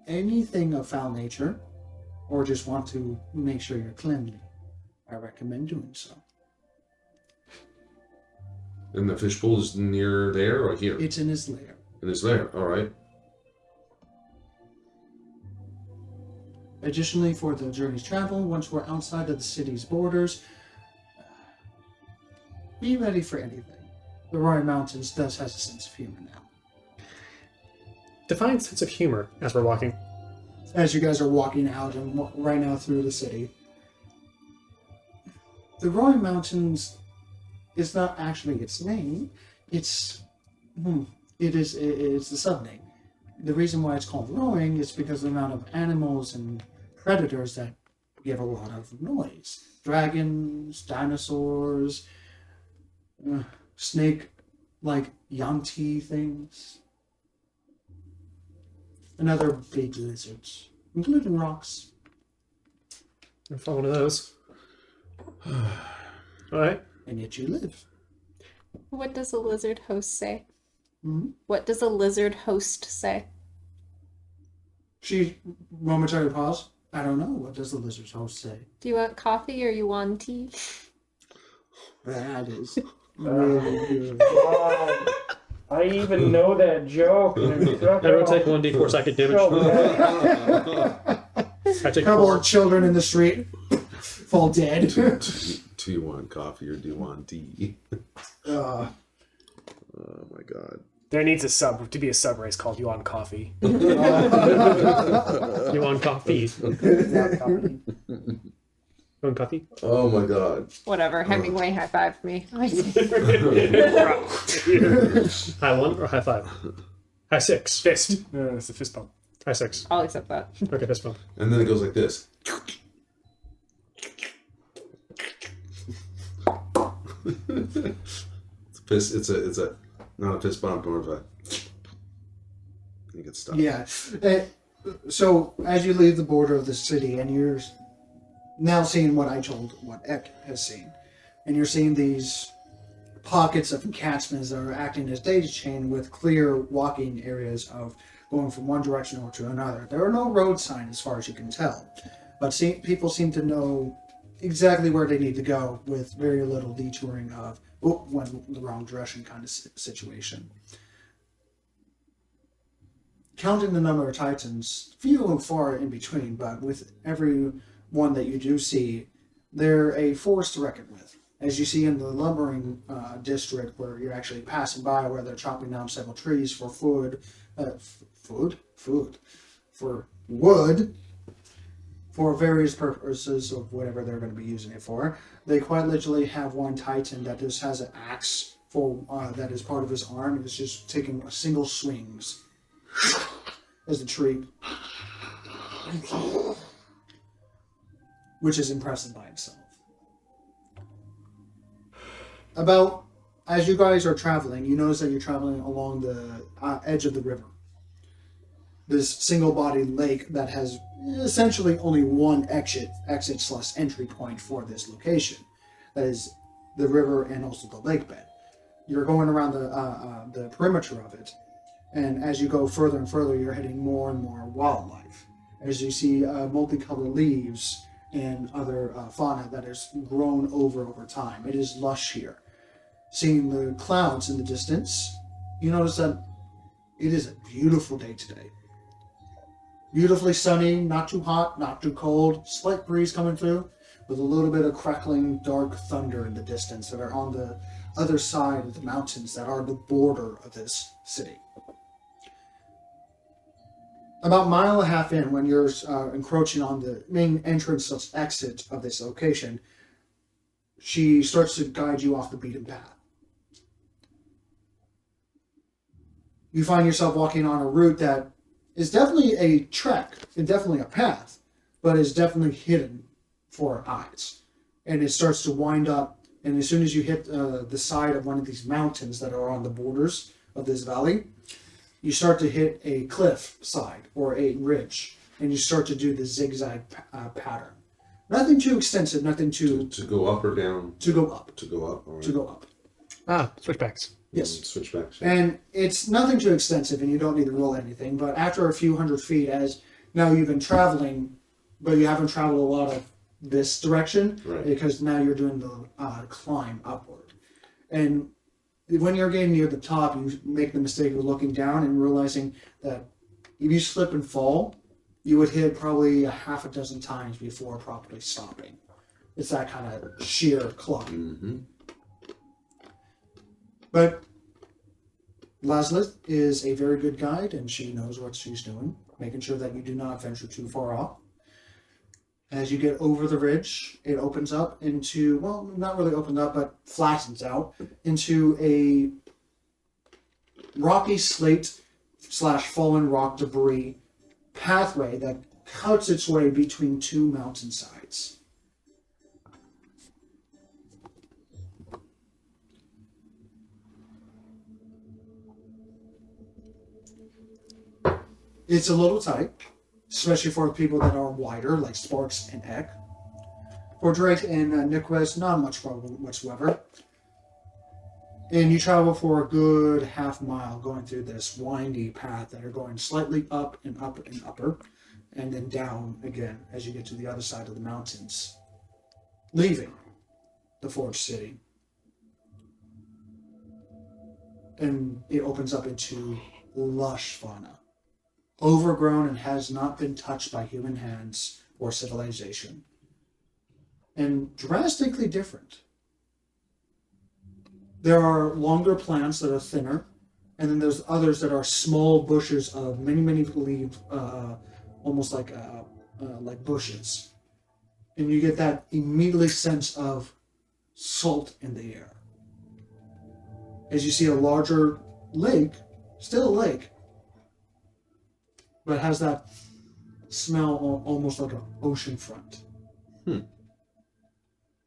anything of foul nature, or just want to make sure you're cleanly, I recommend doing so. And the fish pool is near there or here? It's in his lair. It is there. All right. Additionally, for the journey's travel, once we're outside of the city's borders, be ready for anything. The Roaring Mountains does have a sense of humor now. Define sense of humor as we're walking. As you guys are walking out and right now through the city, the Roaring Mountains is not actually its name. It's the subname. The reason why it's called roaring is because of the amount of animals and predators that give a lot of noise. Dragons, dinosaurs, snake-like Yanti things, and other big lizards, including rocks. I'll follow one of those. All right. And yet you live. What does a lizard host say? Mm-hmm. What does a lizard host say? She momentary pause. I don't know. What does the lizard's host say? Do you want coffee or you want tea? That is really good. I even know that joke. Everyone take 1d4 psychic damage. I take Couple 4. of children in the street fall dead. Do you want coffee or do you want tea? uh, Oh my god. There needs to be a sub race called You On Coffee. You want coffee? You want coffee? Oh my god. Whatever. Hemingway high fived me. High 1 or high 5? High 6. Fist. It's a fist bump. High 6. I'll accept that. Okay, fist bump. And then it goes like this. It's a not a fist bump, more of a you get stuck. yeah. So as you leave the border of the city, and you're now seeing what Ek has seen, and you're seeing these pockets of encampments that are acting as daisy chain with clear walking areas of going from one direction or to another. There are no road signs as far as you can tell, but people seem to know exactly where they need to go with very little detouring of went the wrong direction kind of situation. Counting the number of Titans, few and far in between, but with every one that you do see, they're a force to reckon with. As you see in the lumbering district, where you're actually passing by, where they're chopping down several trees for for wood, for various purposes of whatever they're going to be using it for. They quite literally have one Titan that just has an axe that is part of his arm, and is just taking single swings as a tree, which is impressive by itself. As you guys are traveling, you notice that you're traveling along the edge of the river. This single-bodied lake that has essentially only one exit/entry point for this location. That is the river and also the lake bed. You're going around the perimeter of it, and as you go further and further, you're hitting more and more wildlife. As you see multicolored leaves and other fauna that has grown over time. It is lush here. Seeing the clouds in the distance, you notice that it is a beautiful day today. Beautifully sunny, not too hot, not too cold, slight breeze coming through, with a little bit of crackling dark thunder in the distance that are on the other side of the mountains that are the border of this city. About a mile and a half in, when you're encroaching on the main entrance exit of this location, she starts to guide you off the beaten path. You find yourself walking on a route that is definitely a trek and definitely a path, but is definitely hidden for eyes. And it starts to wind up, and as soon as you hit the side of one of these mountains that are on the borders of this valley, you start to hit a cliff side or a ridge, and you start to do the zigzag pattern. Nothing too extensive, nothing too... To go up or down? To go up. To go up, all right. To go up. Ah, switchbacks. Yes. Switchbacks. And it's nothing too extensive, and you don't need to roll anything, but after a few hundred feet, as now you've been traveling, but you haven't traveled a lot of this direction, right, because now you're doing the climb upward. And when you're getting near the top, you make the mistake of looking down and realizing that if you slip and fall, you would hit probably a half a dozen times before properly stopping. It's that kind of sheer climb. Mm-hmm. But Lazarus is a very good guide, and she knows what she's doing, making sure that you do not venture too far off. As you get over the ridge, it opens up into, well, not really opened up, but flattens out into a rocky slate / fallen rock debris pathway that cuts its way between two mountainsides. It's a little tight, especially for people that are wider, like Sparks and Eck. For Drake and Niquez, not much problem whatsoever. And you travel for a good half mile going through this windy path that are going slightly up and up and upper, and then down again as you get to the other side of the mountains, leaving the Forge City. And it opens up into lush fauna, overgrown and has not been touched by human hands or civilization, and drastically different. There are longer plants that are thinner, and then there's others that are small bushes of many leaves, almost like bushes. And you get that immediately sense of salt in the air. As you see a larger lake, still a lake, but has that smell almost like an ocean front.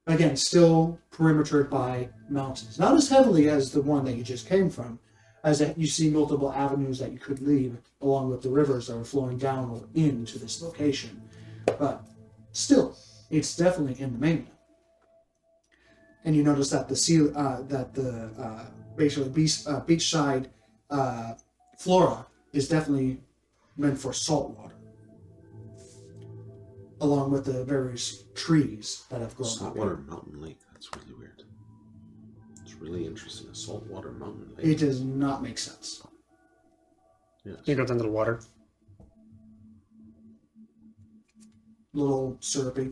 Again, still perimetered by mountains. Not as heavily as the one that you just came from, as you see multiple avenues that you could leave, along with the rivers that are flowing down or into this location. But still, it's definitely in the mainland. And you notice that basically beachside flora is definitely meant for salt water, along with the various trees that have grown up. Saltwater mountain lake. That's really weird. It's really interesting. A saltwater mountain lake. It does not make sense. Yes. It goes into the water. Little syrupy.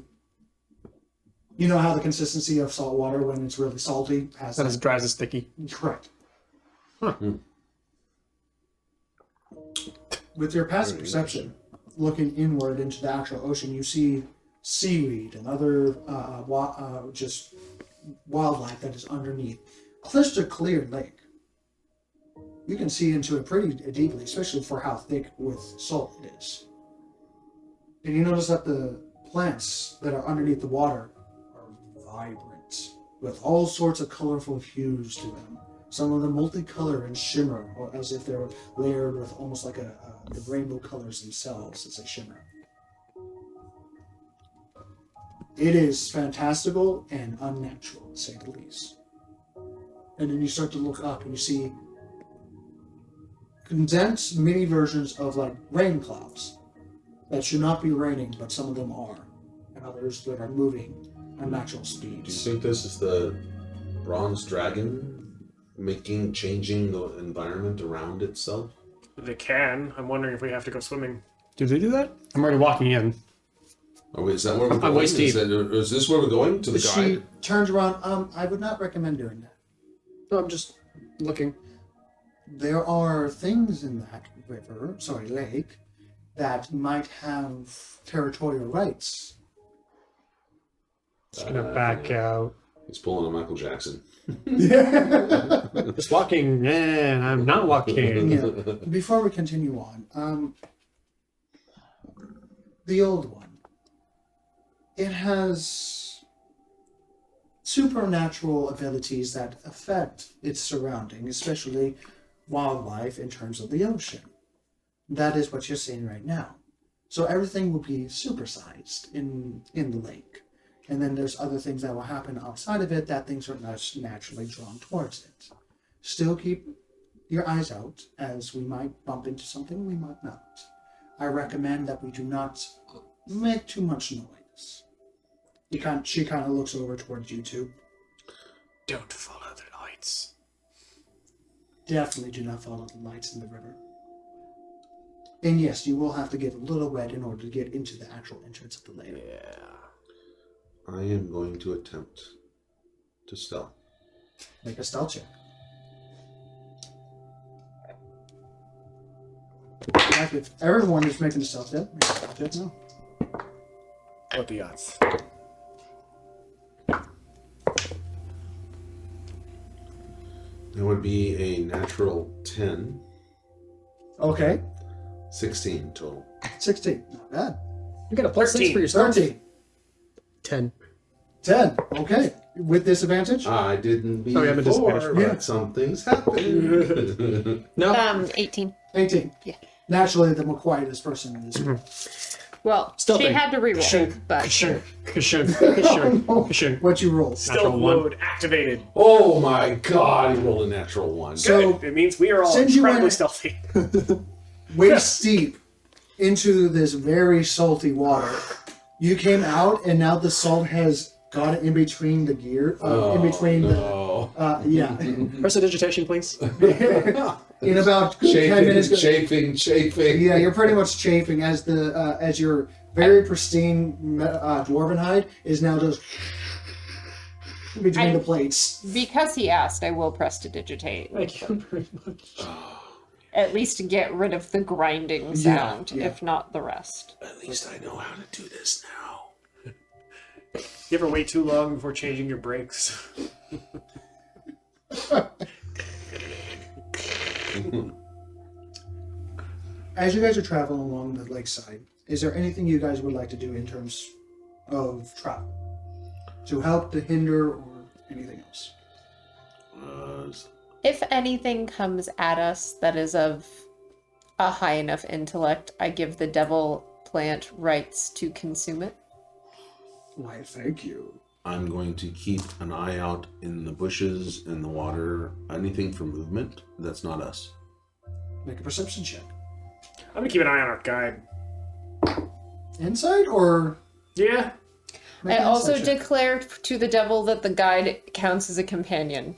You know how the consistency of salt water when it's really salty has Not as dry as sticky. Correct. With your passive perception, looking inward into the actual ocean, you see seaweed and other just wildlife that is underneath. Crystal clear lake. You can see into it pretty deeply, especially for how thick with salt it is. And you notice that the plants that are underneath the water are vibrant, with all sorts of colorful hues to them. Some of them multicolor and shimmer, or as if they're layered with almost like the rainbow colors themselves as they shimmer. It is fantastical and unnatural, to say the least. And then you start to look up and you see condensed mini versions of like rain clouds that should not be raining, but some of them are. others that are moving at natural Do you speeds. think this is the bronze dragon changing the environment around itself? They can. I'm wondering if we have to go swimming. Do they do that? I'm already walking in. Oh, wait, is that where we're going? waist deep. Is this where we're going? To the She guide? turns around. I would not recommend doing that. No, I'm just looking. There are things in that lake, that might have territorial rights. Just gonna back out. He's pulling a Michael Jackson. Just walking, and I'm not walking. Yeah. Before we continue on, the old one. It has supernatural abilities that affect its surrounding, especially wildlife in terms of the ocean. That is what you're seeing right now. So everything will be supersized in the lake. And then there's other things that will happen outside of it that things are not naturally drawn towards it. Still keep your eyes out, as we might bump into something, we might not. I recommend that we do not make too much noise. She kind of looks over towards you two. Don't follow the lights. Definitely do not follow the lights in the river. And yes, you will have to get a little wet in order to get into the actual entrance of the lake. Yeah. I am going to attempt to stealth. Make a stealth check. Like if everyone is making a stealth check, make a stealth check now. What the odds? It would be a natural 10, Okay, 16 total. 16. Not bad. You got a +6 for 13. yourself. 13. 10. 10. Okay. With disadvantage? I didn't Oh, yeah, but before, disadvantage. but Yeah. something's happened. No. 18. 18. Yeah. Naturally, the more quietest person in this room. Well, Still she think. had to reroll, but What you roll? Stealth Natural one. mode activated. Oh my god, he rolled a natural 1. So- Good. It means we are all Since you incredibly went- stealthy. Waist deep into this very salty water. You came out, and now the salt has got in between the gear. In between no. yeah. Prestidigitation, please. In about 10 minutes. Chafing. Yeah, you're pretty much chafing as as your very pristine dwarven hide is now just between the plates. because he asked, I will prestidigitate. Thank you very much. At least to get rid of the grinding sound, yeah. if not the rest. At least I know how to do this now. You ever wait too long before changing your brakes? As you guys are traveling along the lakeside, is there anything you guys would like to do in terms of travel? To help, to hinder, or anything else? If anything comes at us that is of a high enough intellect, I give the devil plant rights to consume it. Why, thank you. I'm going to keep an eye out in the bushes, in the water, anything for movement that's not us. Make a perception check. I'm gonna keep an eye on our guide. Insight or? Yeah. Make I an also insight check. declare to the devil that the guide counts as a companion.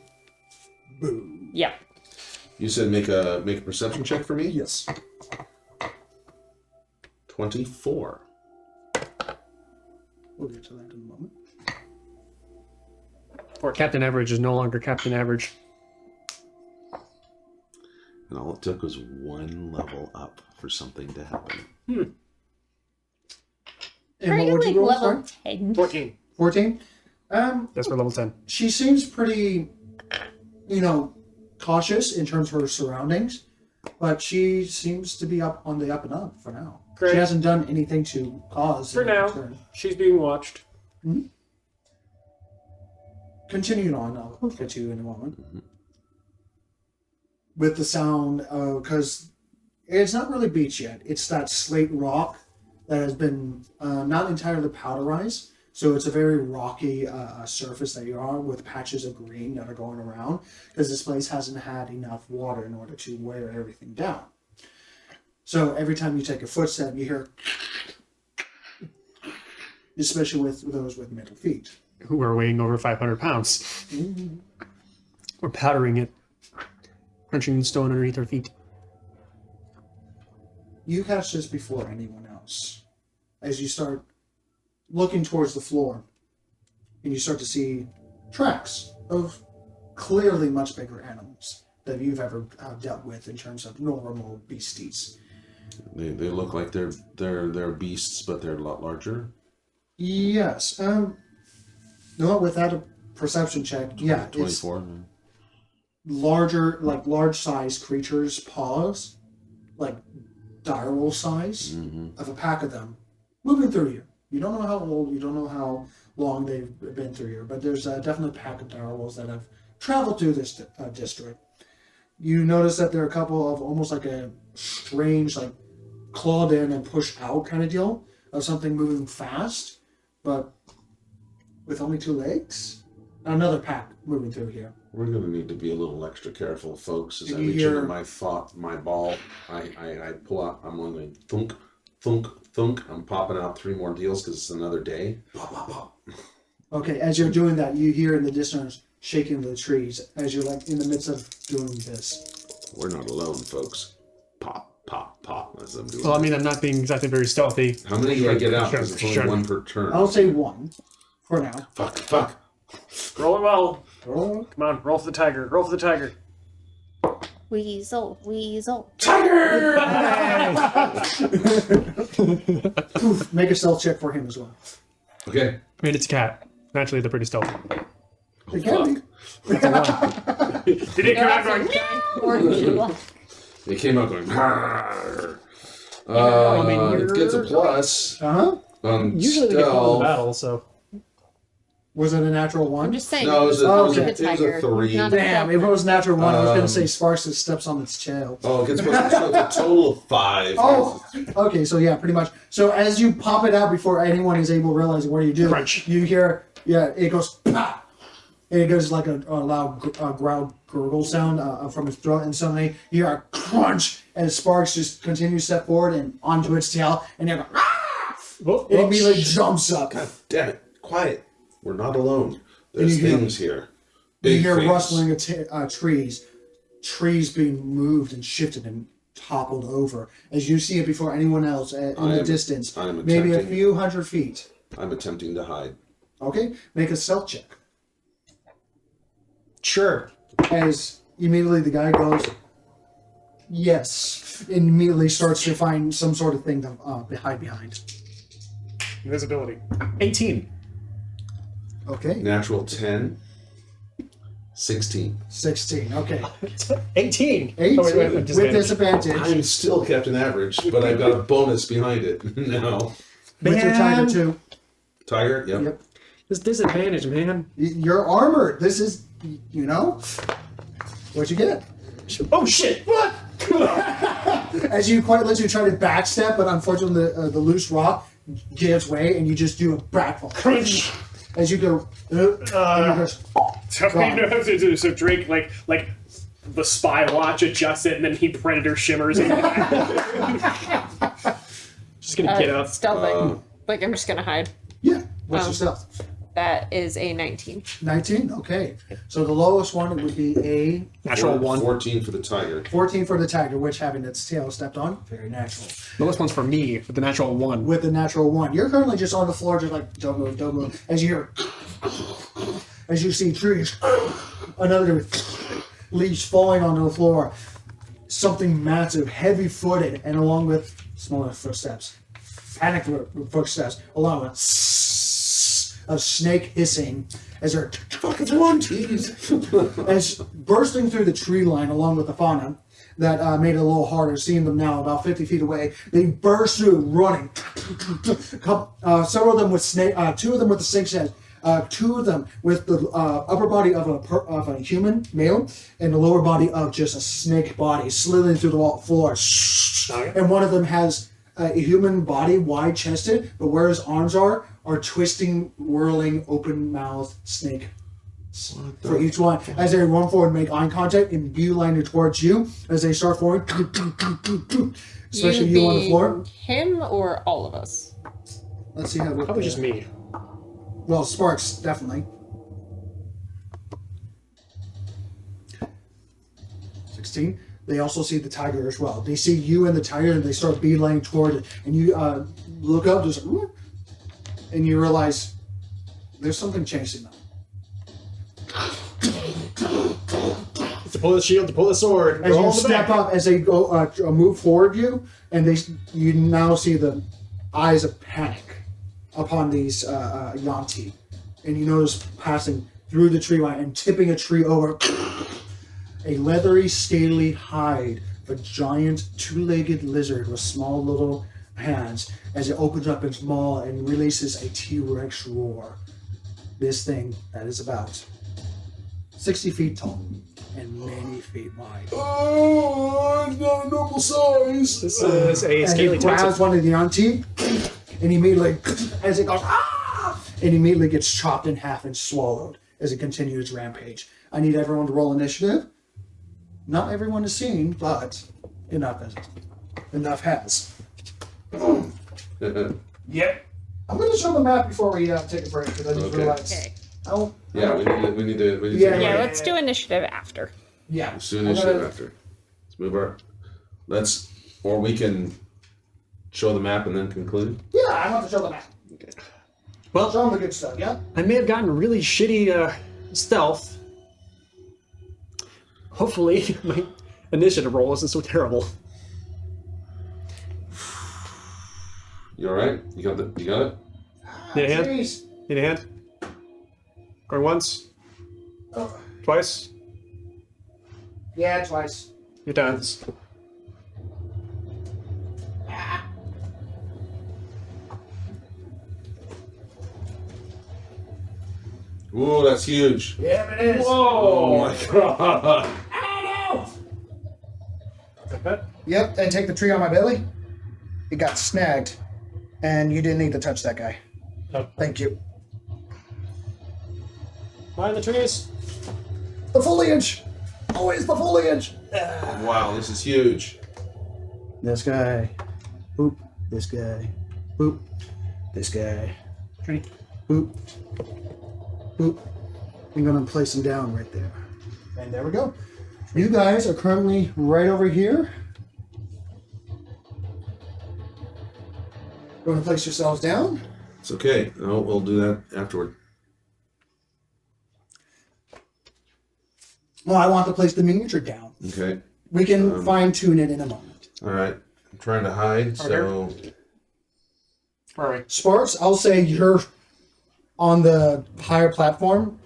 Boo. Yeah. You said make a perception check for me? Yes. 24. We'll get to that in a moment. Captain Average is no longer Captain Average. And all it took was one level up for something to happen. And Are what you would like you roll? level Sorry? 10? 14. 14? That's for level 10. She seems pretty, cautious in terms of her surroundings, but she seems to be up on the up and up for now. Great. She hasn't done anything to cause For any now. concern. She's being watched. Continuing on, I'll get to you in a moment. With the sound, because it's not really beach yet. It's that slate rock that has been not entirely powderized. So it's a very rocky surface that you're on with patches of green that are going around because this place hasn't had enough water in order to wear everything down. So every time you take a footstep, you hear especially with those with metal feet. Who are weighing over 500 pounds. We're powdering it, crunching the stone underneath our feet. You catch this before anyone else. As you start looking towards the floor, and you start to see tracks of clearly much bigger animals that you've ever dealt with in terms of normal beasties. They look like they're beasts, but they're a lot larger. Yes. No, without a perception check, yeah, 24. larger, like large-sized creatures' paws, like direwolf size, of a pack of them moving through you. You don't know how old, you don't know how long they've been through here, but there's definitely a pack of direwolves that have traveled through this district. You notice that there are a couple of almost like a strange, like clawed in and pushed out kind of deal of something moving fast, but with only 2 legs. Another pack moving through here. We're gonna need to be a little extra careful, folks. As I You reach hear- into my ball, I pull out. I'm going thunk, thunk, thunk. I'm popping out 3 more deals because it's another day. Pop, pop, pop. Okay, as you're doing that, you hear in the distance shaking the trees as you're like in the midst of doing this. We're not alone, folks. Pop, pop, pop. As I'm doing. Well, I mean, I'm not being exactly very stealthy. How many do I get out? Sure, Because it's only sure. 1 per turn. I'll say 1 for now. Fuck. Roll it well. Oh, Come on, roll for the tiger. Roll for the tiger. Weasel, weasel. poof, make a stealth check for him as well. Okay. I mean, it's a cat. Naturally, they're pretty stealthy. It can be. Did it come out going? Or you. It came out going. "Arr." I mean, It gets a plus. Uh-huh. Usually they get called in Stealth. battle, so. Was it a natural 1? I'm just saying. No, it was a, Oh, it was a, okay. it was a 3. Not a Damn, if it was natural 1, I was going to say Um, Sparks steps on its tail. Oh, it gets plus. So it's a total of 5. Oh, okay, so yeah, pretty much. So as you pop it out before anyone is able to realize what you do, Crunch. you hear, it goes, pop, and it goes like a loud growled gurgle sound from its throat, and suddenly you hear a crunch, and Sparks just continues to step forward and onto its tail, and you go, ah! It immediately jumps up. God damn it! Quiet. We're not alone. There's And you hear- things here. You Big hear things. rustling of trees being moved and shifted and toppled over as you see it before anyone else in the distance, I am maybe a attempting- few hundred feet. I'm attempting to hide. Okay, make a stealth check. Sure. As immediately the guy goes, yes, and immediately starts to find some sort of thing to hide behind. Invisibility. 18. Okay, Natural 10. 16. 16. Okay, 18. 18 Oh, wait, with disadvantage. disadvantage. I'm still Captain Average, but I've got a bonus behind it. No. With your tiger Man. too. Tiger? Yep. Yep. This disadvantage, man. You're armored. This is, what you get. Oh, shit. What? As you quite literally try to backstep, but unfortunately the loose rock gives way, and you just do a backfall. Crunch. As you go, and you just, So you know what to do. So Drake, like the spy watch adjusts it, and then he predator shimmers. Just gonna get out. Stealthing. Like, I'm just gonna hide. yeah. What's Oh. your stealth? That is a 19. 19. Okay. So the lowest one would be a Natural 1. 14 for the tiger. 14 for the tiger, which having its tail stepped on, very natural. Lowest one's for me with the natural 1. With the natural 1, you're currently just on the floor, just like don't move, don't move. As you hear, as you see trees, another leaves falling onto the floor. Something massive, heavy-footed, and along with smaller footsteps, panic footsteps, along with of snake hissing as they're fucking one as bursting through the tree line along with the fauna that made it a little harder seeing them now about 50 feet away. They burst through running. Several of them with snake, 2 of them with the snake's head, 2 of them with the upper body of a human male and the lower body of just a snake body slithering through the floor. And one of them has a human body, wide chested, but where his arms are twisting, whirling, open mouth snake for each one. As they run forward and make eye contact and beeline towards you, as they start forward, especially you on the floor. Him or all of us? Let's see how. Probably just me. Well, Sparks definitely. 16. They also see the tiger as well. They see you and the tiger, and they start beeline toward it. And you look up, just and you realize there's something chasing them. To pull the shield, to pull the sword. As you step up, as they go move forward you, and you now see the eyes of panic upon these Yanti, and you notice passing through the tree line and tipping a tree over. A leathery, scaly hide of a giant two-legged lizard with small little hands as it opens up its maw and releases a T-Rex roar. This thing that is about 60 feet tall and many feet wide. Oh, it's not a normal size. This is a And scaly he grabs toxic. one of the Yanti, and immediately, as it goes, and immediately gets chopped in half and swallowed as it continues its rampage. I need everyone to roll initiative. Not everyone is seeing, but enough has. Yep. I'm going to show the map before we take a break because I just Okay. realized. Okay. Oh, Yeah, we need to Yeah, take a Yeah, break. let's do initiative after. yeah. As soon as you're after. Let's move our. Or we can show the map and then conclude. Yeah, I want to show the map. Okay. Well, Show them the good stuff. Yeah. I may have gotten really shitty stealth. Hopefully, my initiative roll isn't so terrible. You all right? You got it. Need a hand? Jeez. Need a hand? Going once? Oh, Twice? yeah, twice. You're done. Ooh, that's huge. Yeah, it is. Oh my god. Yep, and take the tree on my belly. It got snagged, and you didn't need to touch that guy. Oh. Thank you. Mind the trees. The foliage! Always the foliage! Wow, this is huge. This guy. Boop. This guy. Boop. This guy. Tree. Boop. Boop. I'm gonna place him down right there. And there we go. You guys are currently right over here. Going to place yourselves down. It's okay. No, we'll do that afterward. Well, I want to place the miniature down. Okay. We can fine tune it in a moment. All right. I'm trying to hide, so All right. Sparks, I'll say you're on the higher platform.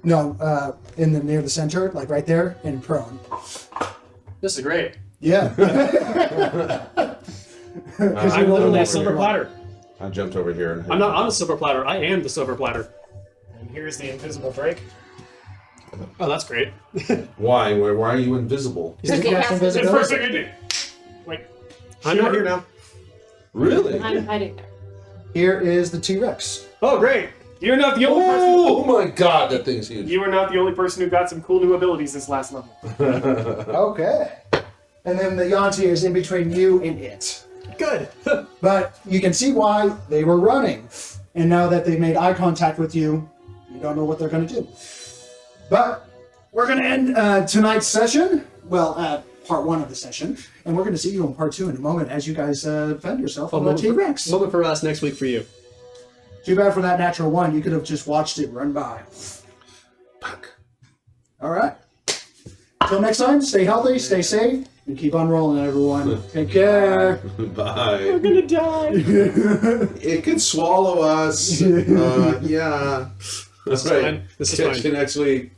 No, in the near the center, like right there, and prone. This is great. Yeah. I'm literally a silver platter. I jumped over here. And I'm not on a silver platter. I am the silver platter. And here's the invisible break. Oh, that's great. Why? Why are you invisible? Did you Okay, cast yes, First invisibility? thing I did. Wait. I'm not here now. Really? I'm hiding there. Here is the T-Rex. Oh, great. You're not the only person. Oh my god, that thing's huge. You are not the only person who got some cool new abilities this last level. Okay. And then the Yanti is in between you and it. Good. But you can see why they were running. And now that they've made eye contact with you, you don't know what they're going to do. But we're going to end tonight's session. Well, part one of the session. And we're going to see you in part two in a moment as you guys defend yourself on the T-Rex. Moment for us, next week for you. Too bad for that natural one. You could have just watched it run by. Fuck. All right. Till next time, stay healthy, stay safe, and keep on rolling, everyone. Take care. Bye. We're gonna die. It could swallow us. Yeah. This is Right. fine. This is Catch fine. you next week.